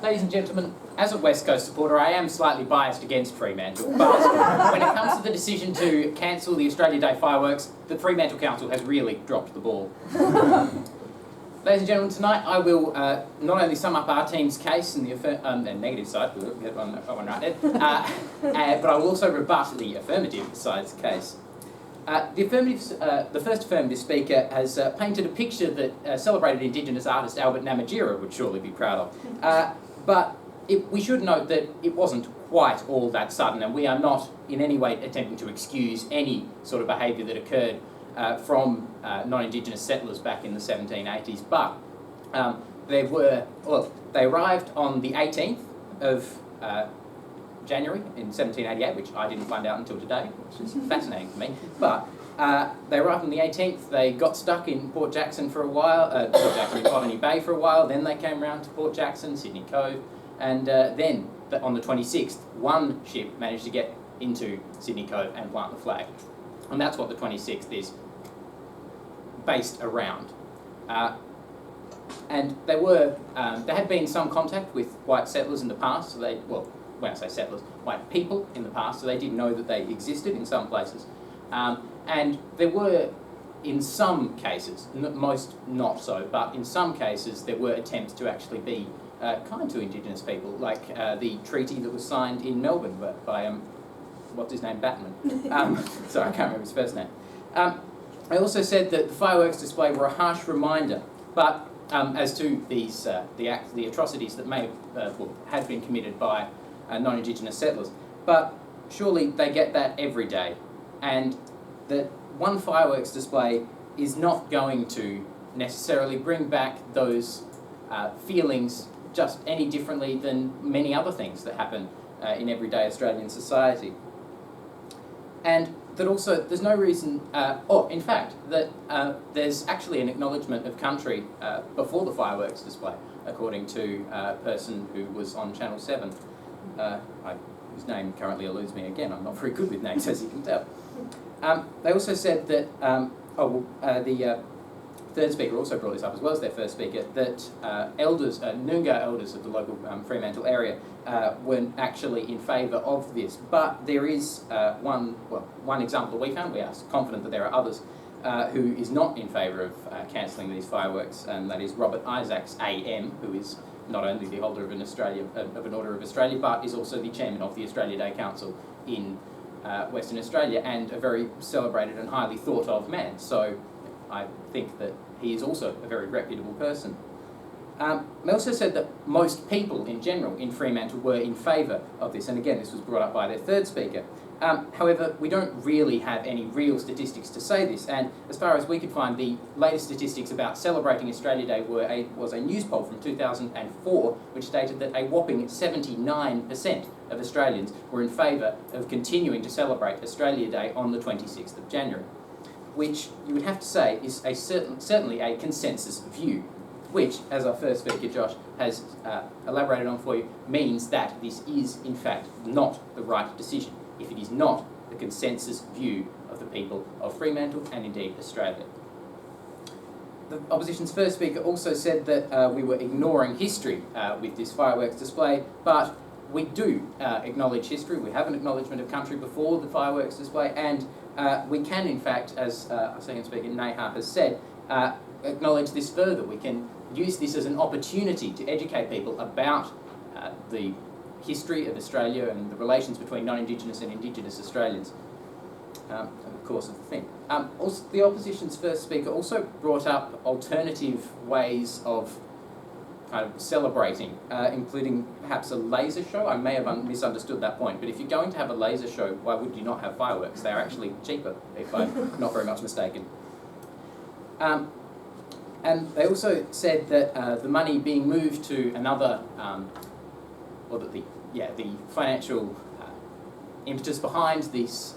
Ladies and gentlemen, as a West Coast supporter, I am slightly biased against Fremantle, but when it comes to the decision to cancel the Australia Day fireworks, the Fremantle Council has really dropped the ball. Ladies and gentlemen, tonight I will not only sum up our team's case in the negative side, we'll get one right there, but I will also rebut the affirmative side's case. The first affirmative speaker has painted a picture that celebrated Indigenous artist Albert Namatjira would surely be proud of. But we should note that it wasn't quite all that sudden, and we are not in any way attempting to excuse any sort of behaviour that occurred from non-Indigenous settlers back in the 1780s. But they arrived on the 18th of January in 1788, which I didn't find out until today, which is fascinating for me. But they arrived on the 18th, they got stuck in Port Jackson for a while, Port Jackson in Pulteney Bay for a while, then they came round to Port Jackson, Sydney Cove, and then on the 26th, one ship managed to get into Sydney Cove and plant the flag. And that's what the 26th is based around. And there had been some contact with white settlers in the past, so when I say settlers, white people in the past, so they did know that they existed in some places. And there were, in some cases, most not so, but in some cases there were attempts to actually be kind to Indigenous people, like the treaty that was signed in Melbourne by what's his name, Batman. Sorry, I can't remember his first name. I also said that the fireworks display were a harsh reminder, but as to these the atrocities that may have been committed by non-Indigenous settlers, but surely they get that every day, and that one fireworks display is not going to necessarily bring back those feelings just any differently than many other things that happen in everyday Australian society. And that also, there's no reason, or in fact, that there's actually an acknowledgement of country before the fireworks display, according to a person who was on Channel 7. Whose name currently eludes me again. I'm not very good with names, as you can tell. They also said that, the third speaker also brought this up, as well as their first speaker, that elders, Noongar elders of the local Fremantle area, weren't actually in favour of this. But there is one example that we found. We are confident that there are others who is not in favour of cancelling these fireworks, and that is Robert Isaacs AM, who is not only the holder of an Order of Australia, but is also the chairman of the Australia Day Council in Western Australia, and a very celebrated and highly thought of man. So I think that he is also a very reputable person. They also said that most people in general in Fremantle were in favour of this, and again this was brought up by their third speaker. However, we don't really have any real statistics to say this, and as far as we could find, the latest statistics about celebrating Australia Day was a news poll from 2004, which stated that a whopping 79% of Australians were in favour of continuing to celebrate Australia Day on the 26th of January, which you would have to say is certainly a consensus view, which, as our first speaker Josh has elaborated on for you, means that this is in fact not the right decision, if it is not the consensus view of the people of Fremantle and indeed Australia. The opposition's first speaker also said that we were ignoring history with this fireworks display, but we do acknowledge history. We have an acknowledgement of country before the fireworks display, and we can in fact, as our second speaker Neha has said, acknowledge this further. We can use this as an opportunity to educate people about the history of Australia and the relations between non-Indigenous and Indigenous Australians over the course of the thing. Also, the opposition's first speaker also brought up alternative ways of kind of celebrating, including perhaps a laser show. I may have misunderstood that point, but if you're going to have a laser show, why would you not have fireworks? They're actually cheaper, if I'm not very much mistaken. And they also said that the money being moved to another, or that the financial impetus behind this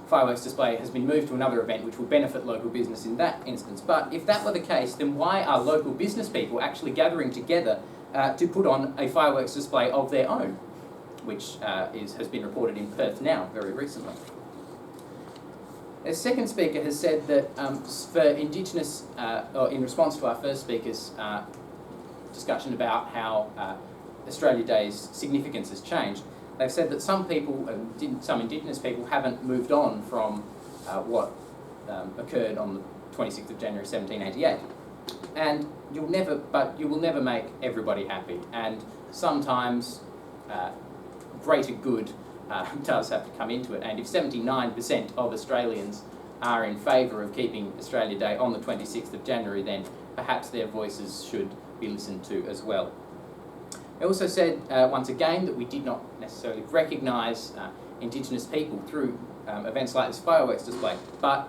fireworks display has been moved to another event which will benefit local business in that instance. But if that were the case, then why are local business people actually gathering together to put on a fireworks display of their own, which has been reported in Perth now very recently? A second speaker has said that for Indigenous, or in response to our first speaker's discussion about how Australia Day's significance has changed, they've said that some people, some Indigenous people, haven't moved on from what occurred on the 26th of January 1788. And you will never make everybody happy, and sometimes greater good does have to come into it. And if 79% of Australians are in favour of keeping Australia Day on the 26th of January, then perhaps their voices should be listened to as well. They also said, once again, that we did not necessarily recognise Indigenous people through events like this fireworks display, but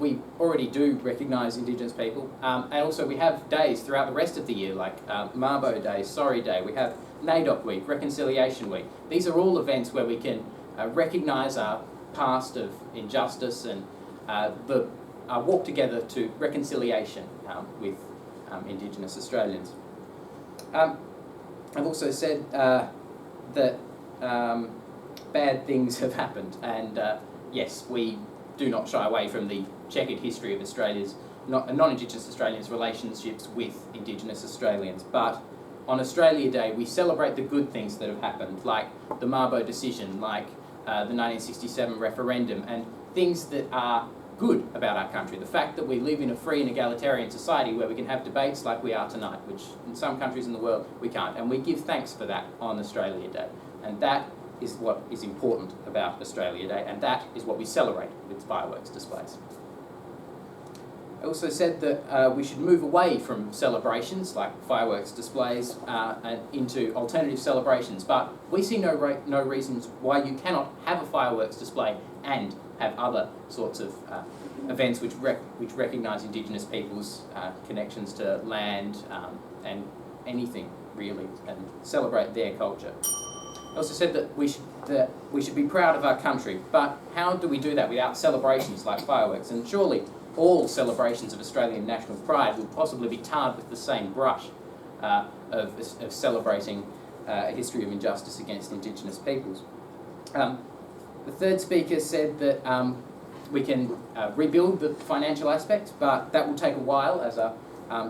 we already do recognise Indigenous people, and also we have days throughout the rest of the year, like Mabo Day, Sorry Day, we have NAIDOC Week, Reconciliation Week. These are all events where we can recognise our past of injustice and walk together to reconciliation with Indigenous Australians. I've also said that bad things have happened, and yes, we do not shy away from the checkered history of Australia's non-Indigenous Australians' relationships with Indigenous Australians. But on Australia Day, we celebrate the good things that have happened, like the Mabo decision, like the 1967 referendum, and things that are good about our country. The fact that we live in a free and egalitarian society where we can have debates like we are tonight, which in some countries in the world we can't. And we give thanks for that on Australia Day. And that is what is important about Australia Day, and that is what we celebrate with fireworks displays. I also said that we should move away from celebrations like fireworks displays and into alternative celebrations, but we see no reasons why you cannot have a fireworks display and have other sorts of events which recognise Indigenous peoples' connections to land and anything really, and celebrate their culture. He also said that we should be proud of our country, but how do we do that without celebrations like fireworks? And surely all celebrations of Australian national pride will possibly be tarred with the same brush of celebrating a history of injustice against Indigenous peoples. The third speaker said that we can rebuild the financial aspect, but that will take a while, as our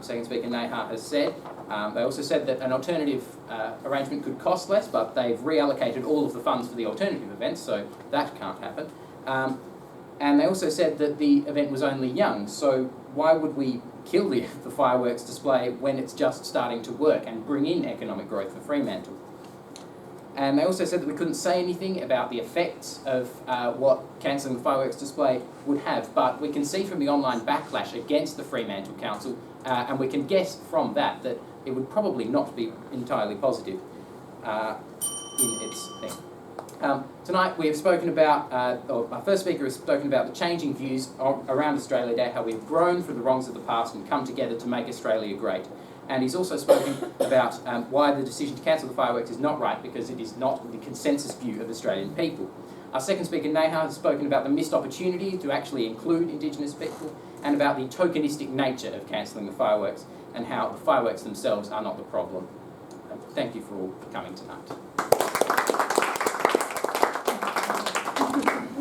second speaker, Neha, has said. They also said that an alternative arrangement could cost less, but they've reallocated all of the funds for the alternative events, so that can't happen. And they also said that the event was only young, so why would we kill the fireworks display when it's just starting to work and bring in economic growth for Fremantle? And they also said that we couldn't say anything about the effects of what cancelling the fireworks display would have, but we can see from the online backlash against the Fremantle Council, and we can guess from that that it would probably not be entirely positive in its thing. Tonight we have spoken about, or our first speaker has spoken about the changing views around Australia Day, how we've grown from the wrongs of the past and come together to make Australia great. And he's also spoken about why the decision to cancel the fireworks is not right, because it is not the consensus view of Australian people. Our second speaker, Neha, has spoken about the missed opportunity to actually include Indigenous people and about the tokenistic nature of cancelling the fireworks and how the fireworks themselves are not the problem. Thank you for all coming tonight.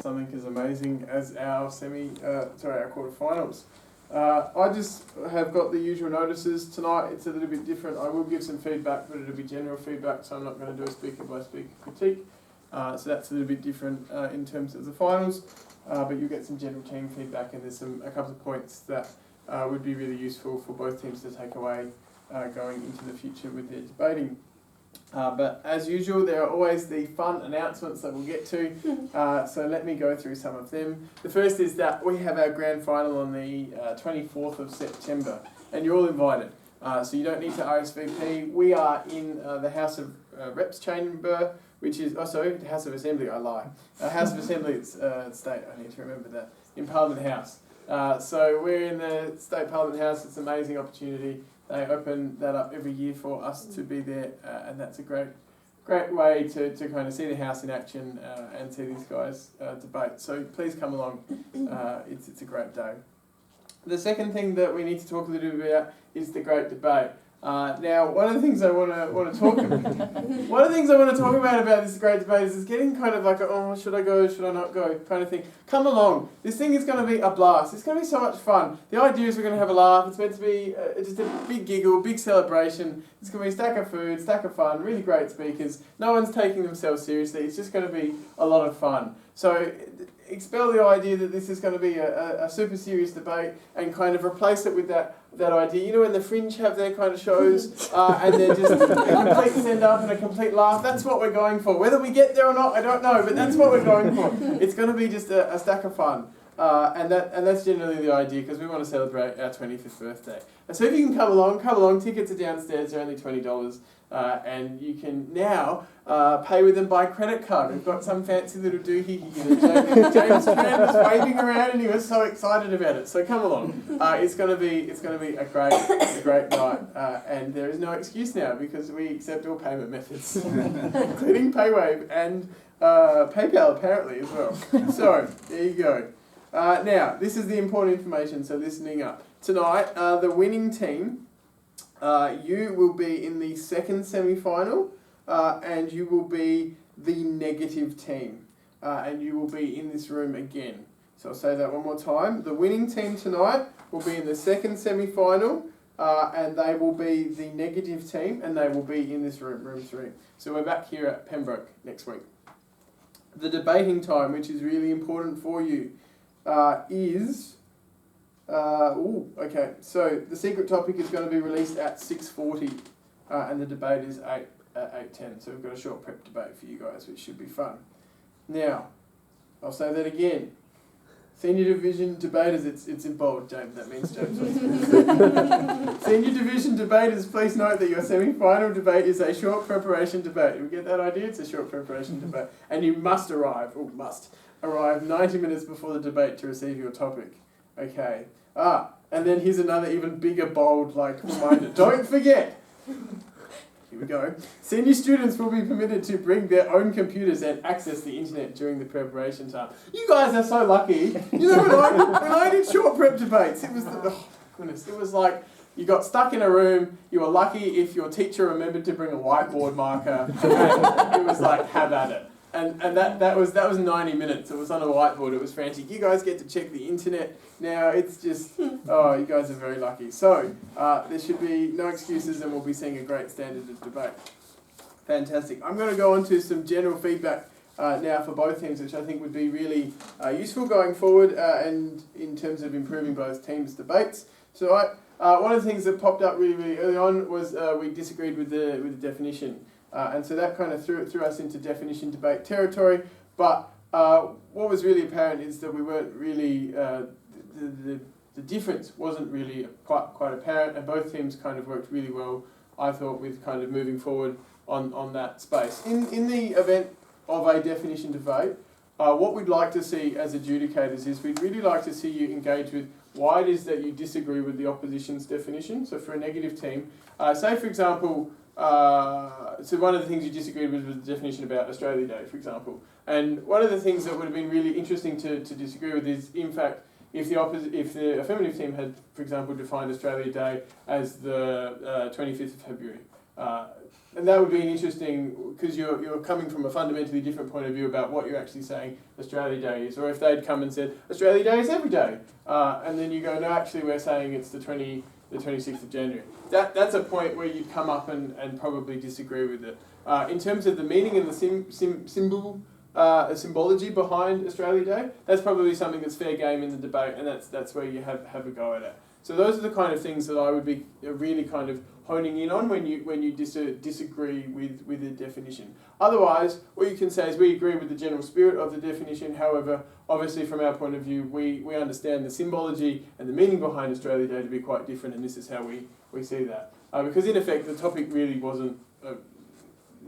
Something as amazing as our our quarterfinals. I just have got the usual notices tonight. It's a little bit different. I will give some feedback, but it'll be general feedback, so I'm not going to do a speaker by speaker critique. So that's a little bit different in terms of the finals, but you'll get some general team feedback, and there's a couple of points that would be really useful for both teams to take away going into the future with their debating. But as usual, there are always the fun announcements that we'll get to, so let me go through some of them. The first is that we have our grand final on the 24th of September, and you're all invited, so you don't need to RSVP. We are in the House of Reps chamber, which is, the House of Assembly, I lie. House of Assembly, it's state, I need to remember that, in Parliament House. So we're in the State Parliament House. It's an amazing opportunity. They open that up every year for us to be there, and that's a great way to kind of see the House in action and see these guys debate. So please come along. It's a great day. The second thing that we need to talk a little bit about is the great debate. Now, one of the things I want to talk about this great debate is it's getting kind of like a, should I go, should I not go kind of thing. Come along. This thing is going to be a blast. It's going to be so much fun. The idea is we're going to have a laugh. It's meant to be just a big giggle, big celebration. It's going to be a stack of food, stack of fun, really great speakers. No one's taking themselves seriously. It's just going to be a lot of fun. So expel the idea that this is going to be a super serious debate and kind of replace it with that idea. You know when the Fringe have their kind of shows and they're just a complete send-up and a complete laugh? That's what we're going for. Whether we get there or not, I don't know, but that's what we're going for. It's going to be just a stack of fun. And that's generally the idea, because we want to celebrate our 25th birthday. And so if you can come along. Tickets are downstairs, they're only $20. And you can now pay with them by credit card. We've got some fancy little doohickey here. James Tran was waving around and he was so excited about it. So come along. It's going to be a great night. And there is no excuse now, because we accept all payment methods, including PayWave and PayPal apparently as well. So there you go. Now this is the important information. So listening up tonight, the winning team. You will be in the second semi-final, and you will be the negative team, and you will be in this room again. So I'll say that one more time. The winning team tonight will be in the second semi-final, and they will be the negative team, and they will be in this room, room 3. So we're back here at Pembroke next week. The debating time, which is really important for you, is... okay, so the secret topic is going to be released at 6:40, and the debate is at 8:10, so we've got a short prep debate for you guys, which should be fun. Now, I'll say that again. Senior Division debaters, it's in bold, James, that means James. Senior Division debaters, please note that your semi-final debate is a short preparation debate. You get that idea? It's a short preparation debate. And you must arrive, arrive 90 minutes before the debate to receive your topic. Okay. And then here's another even bigger, bold, reminder. Don't forget! Here we go. Senior students will be permitted to bring their own computers and access the internet during the preparation time. You guys are so lucky. You know, when I did short prep debates, it was, it was like, you got stuck in a room, you were lucky if your teacher remembered to bring a whiteboard marker, and it was like, have at it. And that was 90 minutes. It was on a whiteboard. It was frantic. You guys get to check the internet now. It's just, oh, you guys are very lucky. So there should be no excuses, and we'll be seeing a great standard of debate. Fantastic. I'm going to go on to some general feedback now for both teams, which I think would be really useful going forward, and in terms of improving both teams' debates. So one of the things that popped up really, really early on was we disagreed with the definition. And so that kind of threw us into definition debate territory. But what was really apparent is that we weren't really, the difference wasn't really quite apparent, and both teams kind of worked really well, I thought, with kind of moving forward on that space. In the event of a definition debate, what we'd like to see as adjudicators is we'd really like to see you engage with why it is that you disagree with the opposition's definition. So for a negative team, say for example, so one of the things you disagreed with was the definition about Australia Day, for example. And one of the things that would have been really interesting to disagree with is, in fact, if the affirmative team had, for example, defined Australia Day as the 25th of February. And that would be an interesting, because you're coming from a fundamentally different point of view about what you're actually saying Australia Day is. Or if they'd come and said, Australia Day is every day. And then you go, no, actually we're saying it's the 26th of January. That's a point where you'd come up and probably disagree with it. In terms of the meaning and the symbology behind Australia Day, that's probably something that's fair game in the debate, and that's where you have a go at it. So those are the kind of things that I would be really kind of honing in on when you disagree with the definition. Otherwise, what you can say is we agree with the general spirit of the definition. However, obviously from our point of view, we understand the symbology and the meaning behind Australia Day to be quite different, and this is how we see that. Because in effect, the topic really wasn't,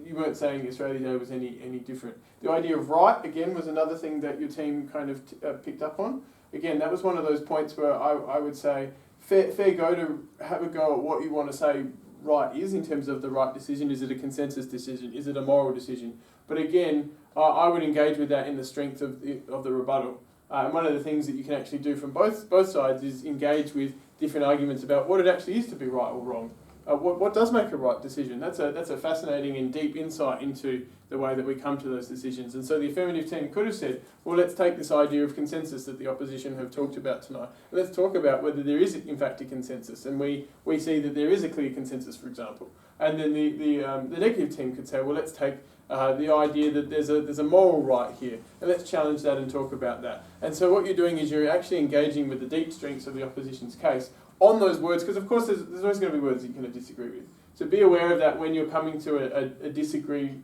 you weren't saying Australia Day was any different. The idea of right, again, was another thing that your team kind of picked up on. Again, that was one of those points where I would say, fair go to have a go at what you want to say right is in terms of the right decision. Is it a consensus decision? Is it a moral decision? But again, I would engage with that in the strength of the rebuttal. And one of the things that you can actually do from both sides is engage with different arguments about what it actually is to be right or wrong. What does make a right decision? That's a fascinating and deep insight into the way that we come to those decisions. And so the affirmative team could have said, well, let's take this idea of consensus that the opposition have talked about tonight. Let's talk about whether there is, in fact, a consensus. And we see that there is a clear consensus, for example. And then the negative team could say, well, let's take the idea that there's a moral right here, and let's challenge that and talk about that. And so what you're doing is you're actually engaging with the deep strengths of the opposition's case on those words, because of course there's always going to be words that you're going to disagree with. So be aware of that when you're coming to a disagree,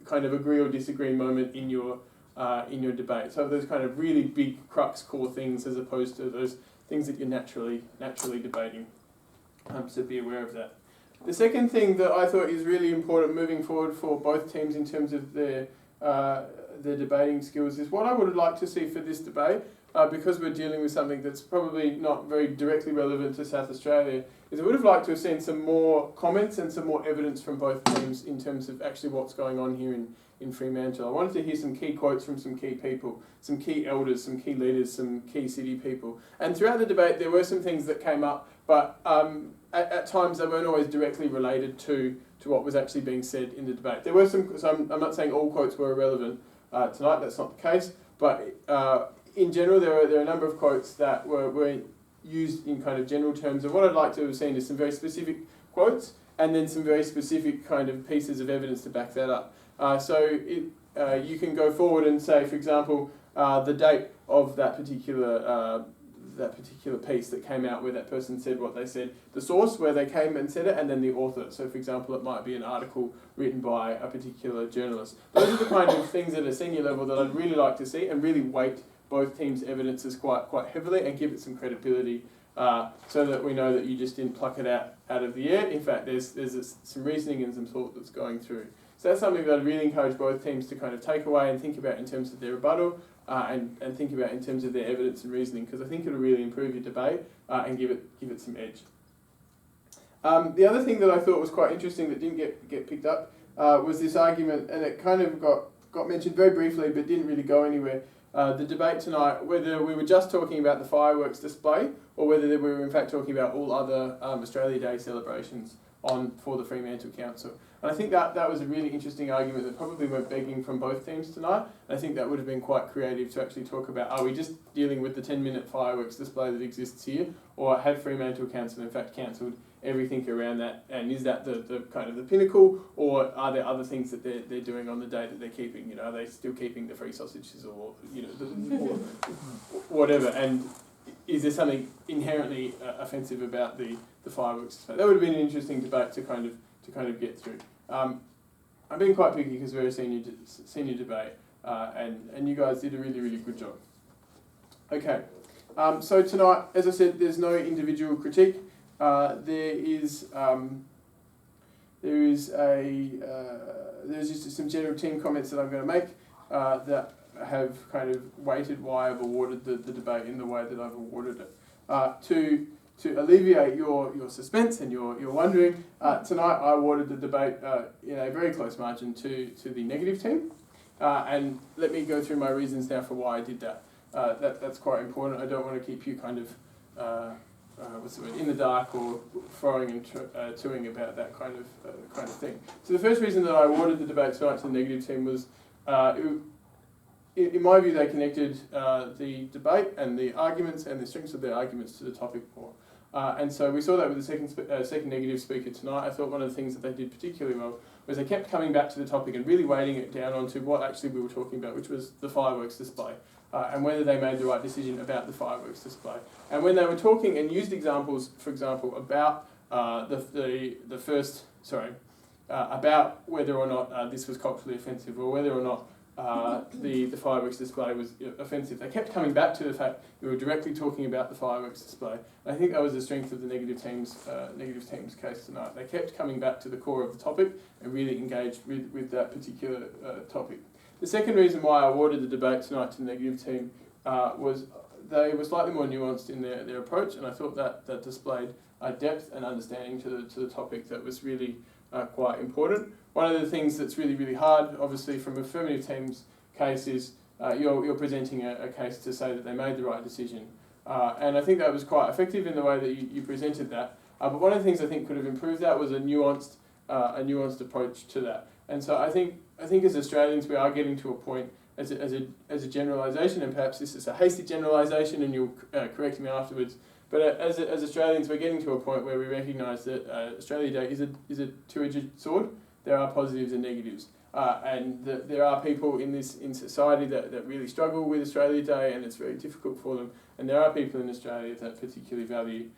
kind of agree or disagree moment in your debate. So those kind of really big crux core things as opposed to those things that you're naturally debating. So be aware of that. The second thing that I thought is really important moving forward for both teams in terms of their debating skills is what I would like to see for this debate, because we're dealing with something that's probably not very directly relevant to South Australia, is I would have liked to have seen some more comments and some more evidence from both teams in terms of actually what's going on here in Fremantle. I wanted to hear some key quotes from some key people, some key elders, some key leaders, some key city people. And throughout the debate there were some things that came up, but at times they weren't always directly related to what was actually being said in the debate. There were some, so I'm not saying all quotes were irrelevant tonight, that's not the case, but in general there are a number of quotes that were used in kind of general terms, and what I'd like to have seen is some very specific quotes and then some very specific kind of pieces of evidence to back that up. So you can go forward and say, for example, the date of that particular piece that came out where that person said what they said, the source where they came and said it, and then the author. So for example, it might be an article written by a particular journalist. Those are the kind of things at a senior level that I'd really like to see and really weight both teams' evidences quite heavily and give it some credibility, so that we know that you just didn't pluck it out of the air. In fact, there's some reasoning and some thought that's going through. So that's something that I'd really encourage both teams to kind of take away and think about in terms of their rebuttal. and think about in terms of their evidence and reasoning, because I think it'll really improve your debate and give it some edge. The other thing that I thought was quite interesting that didn't get picked up was this argument, and it kind of got mentioned very briefly but didn't really go anywhere. The debate tonight, whether we were just talking about the fireworks display or whether we were in fact talking about all other Australia Day celebrations for the Fremantle Council. And I think that was a really interesting argument that probably went begging from both teams tonight. And I think that would have been quite creative to actually talk about, are we just dealing with the 10-minute fireworks display that exists here, or have Fremantle Council in fact cancelled everything around that, and is that the kind of the pinnacle, or are there other things that they're doing on the day that they're keeping? You know, are they still keeping the free sausages, or or whatever? And is there something inherently offensive about the fireworks display? That would have been an interesting debate to kind of get through. I've been quite picky because we're a senior debate, and you guys did a really good job. Okay, so tonight, as I said, there's no individual critique. There's just some general team comments that I'm going to make that have kind of weighted why I've awarded the debate in the way that I've awarded it. To alleviate your suspense and your wondering, tonight I awarded the debate in a very close margin to the negative team, and let me go through my reasons now for why I did that. That's quite important. I don't want to keep you kind of in the dark or throwing and toing about that kind of thing. So the first reason that I awarded the debate tonight to the negative team was, in my view, they connected the debate and the arguments and the strengths of their arguments to the topic more. And so we saw that with the second negative speaker tonight. I thought one of the things that they did particularly well was they kept coming back to the topic and really weighting it down onto what actually we were talking about, which was the fireworks display. And whether they made the right decision about the fireworks display. And when they were talking and used examples, for example, about about whether or not this was culturally offensive, or whether or not the fireworks display was offensive, they kept coming back to the fact we were directly talking about the fireworks display. And I think that was the strength of the negative team's case tonight. They kept coming back to the core of the topic and really engaged with that particular topic. The second reason why I awarded the debate tonight to the negative team was they were slightly more nuanced in their approach, and I thought that displayed depth and understanding to the topic that was really quite important. One of the things that's really hard, obviously, from affirmative team's case is you're presenting a case to say that they made the right decision. And I think that was quite effective in the way that you presented that. But one of the things I think could have improved that was a nuanced approach to that. And so I think as Australians we are getting to a point as a generalisation, and perhaps this is a hasty generalisation, and you'll correct me afterwards. But as Australians, we're getting to a point where we recognise that Australia Day is a two-edged sword. There are positives and negatives, and there are people in society that really struggle with Australia Day, and it's very difficult for them. And there are people in Australia that particularly value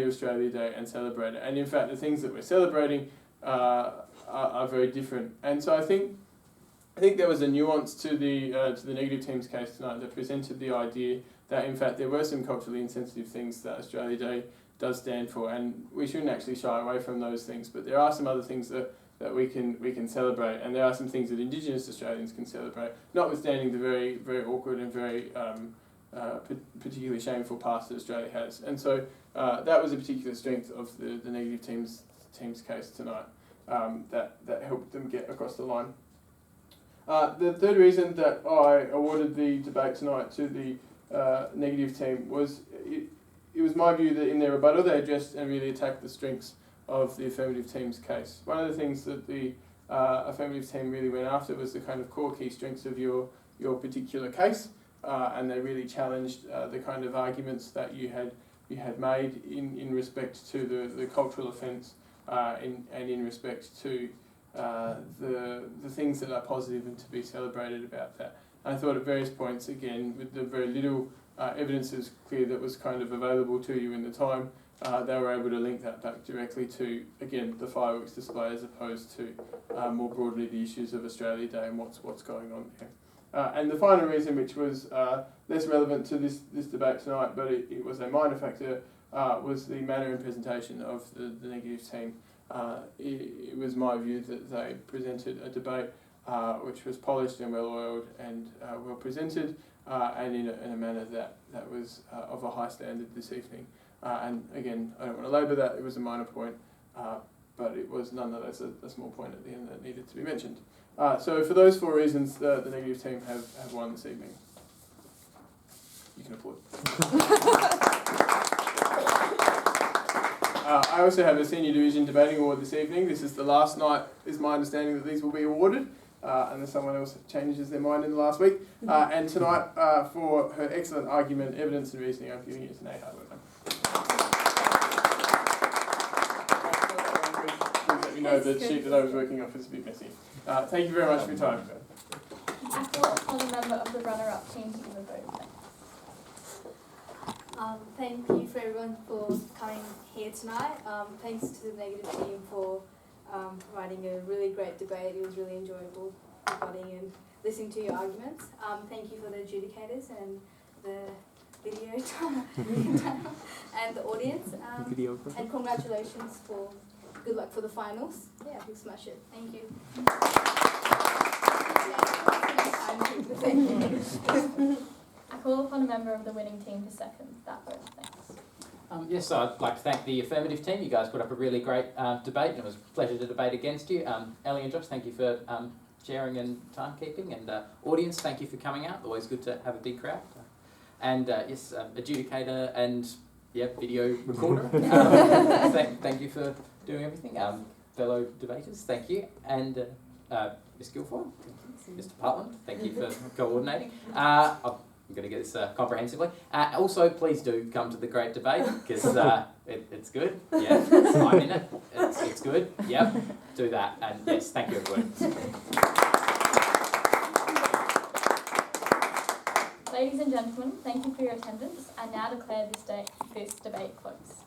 Australia Day and celebrate it. And in fact, the things that we're celebrating are very different. And so I think there was a nuance to the negative team's case tonight that presented the idea that in fact there were some culturally insensitive things that Australia Day does stand for, and we shouldn't actually shy away from those things. But there are some other things that we can celebrate, and there are some things that Indigenous Australians can celebrate, notwithstanding the very awkward and very particularly shameful past that Australia has. And so that was a particular strength of the negative team's case tonight that helped them get across the line. The third reason that I awarded the debate tonight to the negative team was it was my view that in their rebuttal they addressed and really attacked the strengths of the affirmative team's case. One of the things that the affirmative team really went after was the kind of core key strengths of your particular case, and they really challenged the kind of arguments that you had made in respect to the cultural offence and in respect to the things that are positive and to be celebrated about that. And I thought at various points, again, with the very little evidence is clear that was kind of available to you in the time, they were able to link that back directly to, again, the fireworks display as opposed to more broadly the issues of Australia Day and what's going on there. And the final reason, which was less relevant to this debate tonight, but it was a minor factor, was the manner and presentation of the negative team. It was my view that they presented a debate which was polished and well oiled and well presented, and in a manner that was of a high standard this evening. And again, I don't want to labour that, it was a minor point, but it was nonetheless a small point at the end that needed to be mentioned. So for those 4 reasons, the negative team have won this evening. You can applaud. I also have a Senior Division Debating Award this evening. This is the last night, is my understanding, that these will be awarded, unless someone else changes their mind in the last week. And tonight, for her excellent argument, evidence and reasoning, I'm giving it to Neha. Please let me know the sheet that I was working off is a bit messy. Thank you very much for your time. I call upon a member of the runner-up team to give a vote. Thank you for everyone for coming here tonight. Thanks to the negative team for providing a really great debate. It was really enjoyable debating and listening to your arguments. Thank you for the adjudicators and the video and the audience. And congratulations for good luck for the finals. Yeah, we smash it. Thank you. Thank you. I call upon a member of the winning team to second that vote. Thanks. Yes, I'd like to thank the affirmative team. You guys put up a really great debate, and it was a pleasure to debate against you. Ellie and Josh, thank you for sharing and timekeeping, and audience, thank you for coming out. Always good to have a big crowd. And yes, adjudicator and video recorder. Thank you for doing everything. Fellow debaters, thank you, and Ms. Guilfoyle, Mr. Putland, thank you for coordinating. I'm going to get this comprehensively. Also, please do come to the great debate, because it's good. Yeah, I'm in it. It's good. Yep, do that. And yes, thank you, everyone. Ladies and gentlemen, thank you for your attendance. I now declare this debate closed.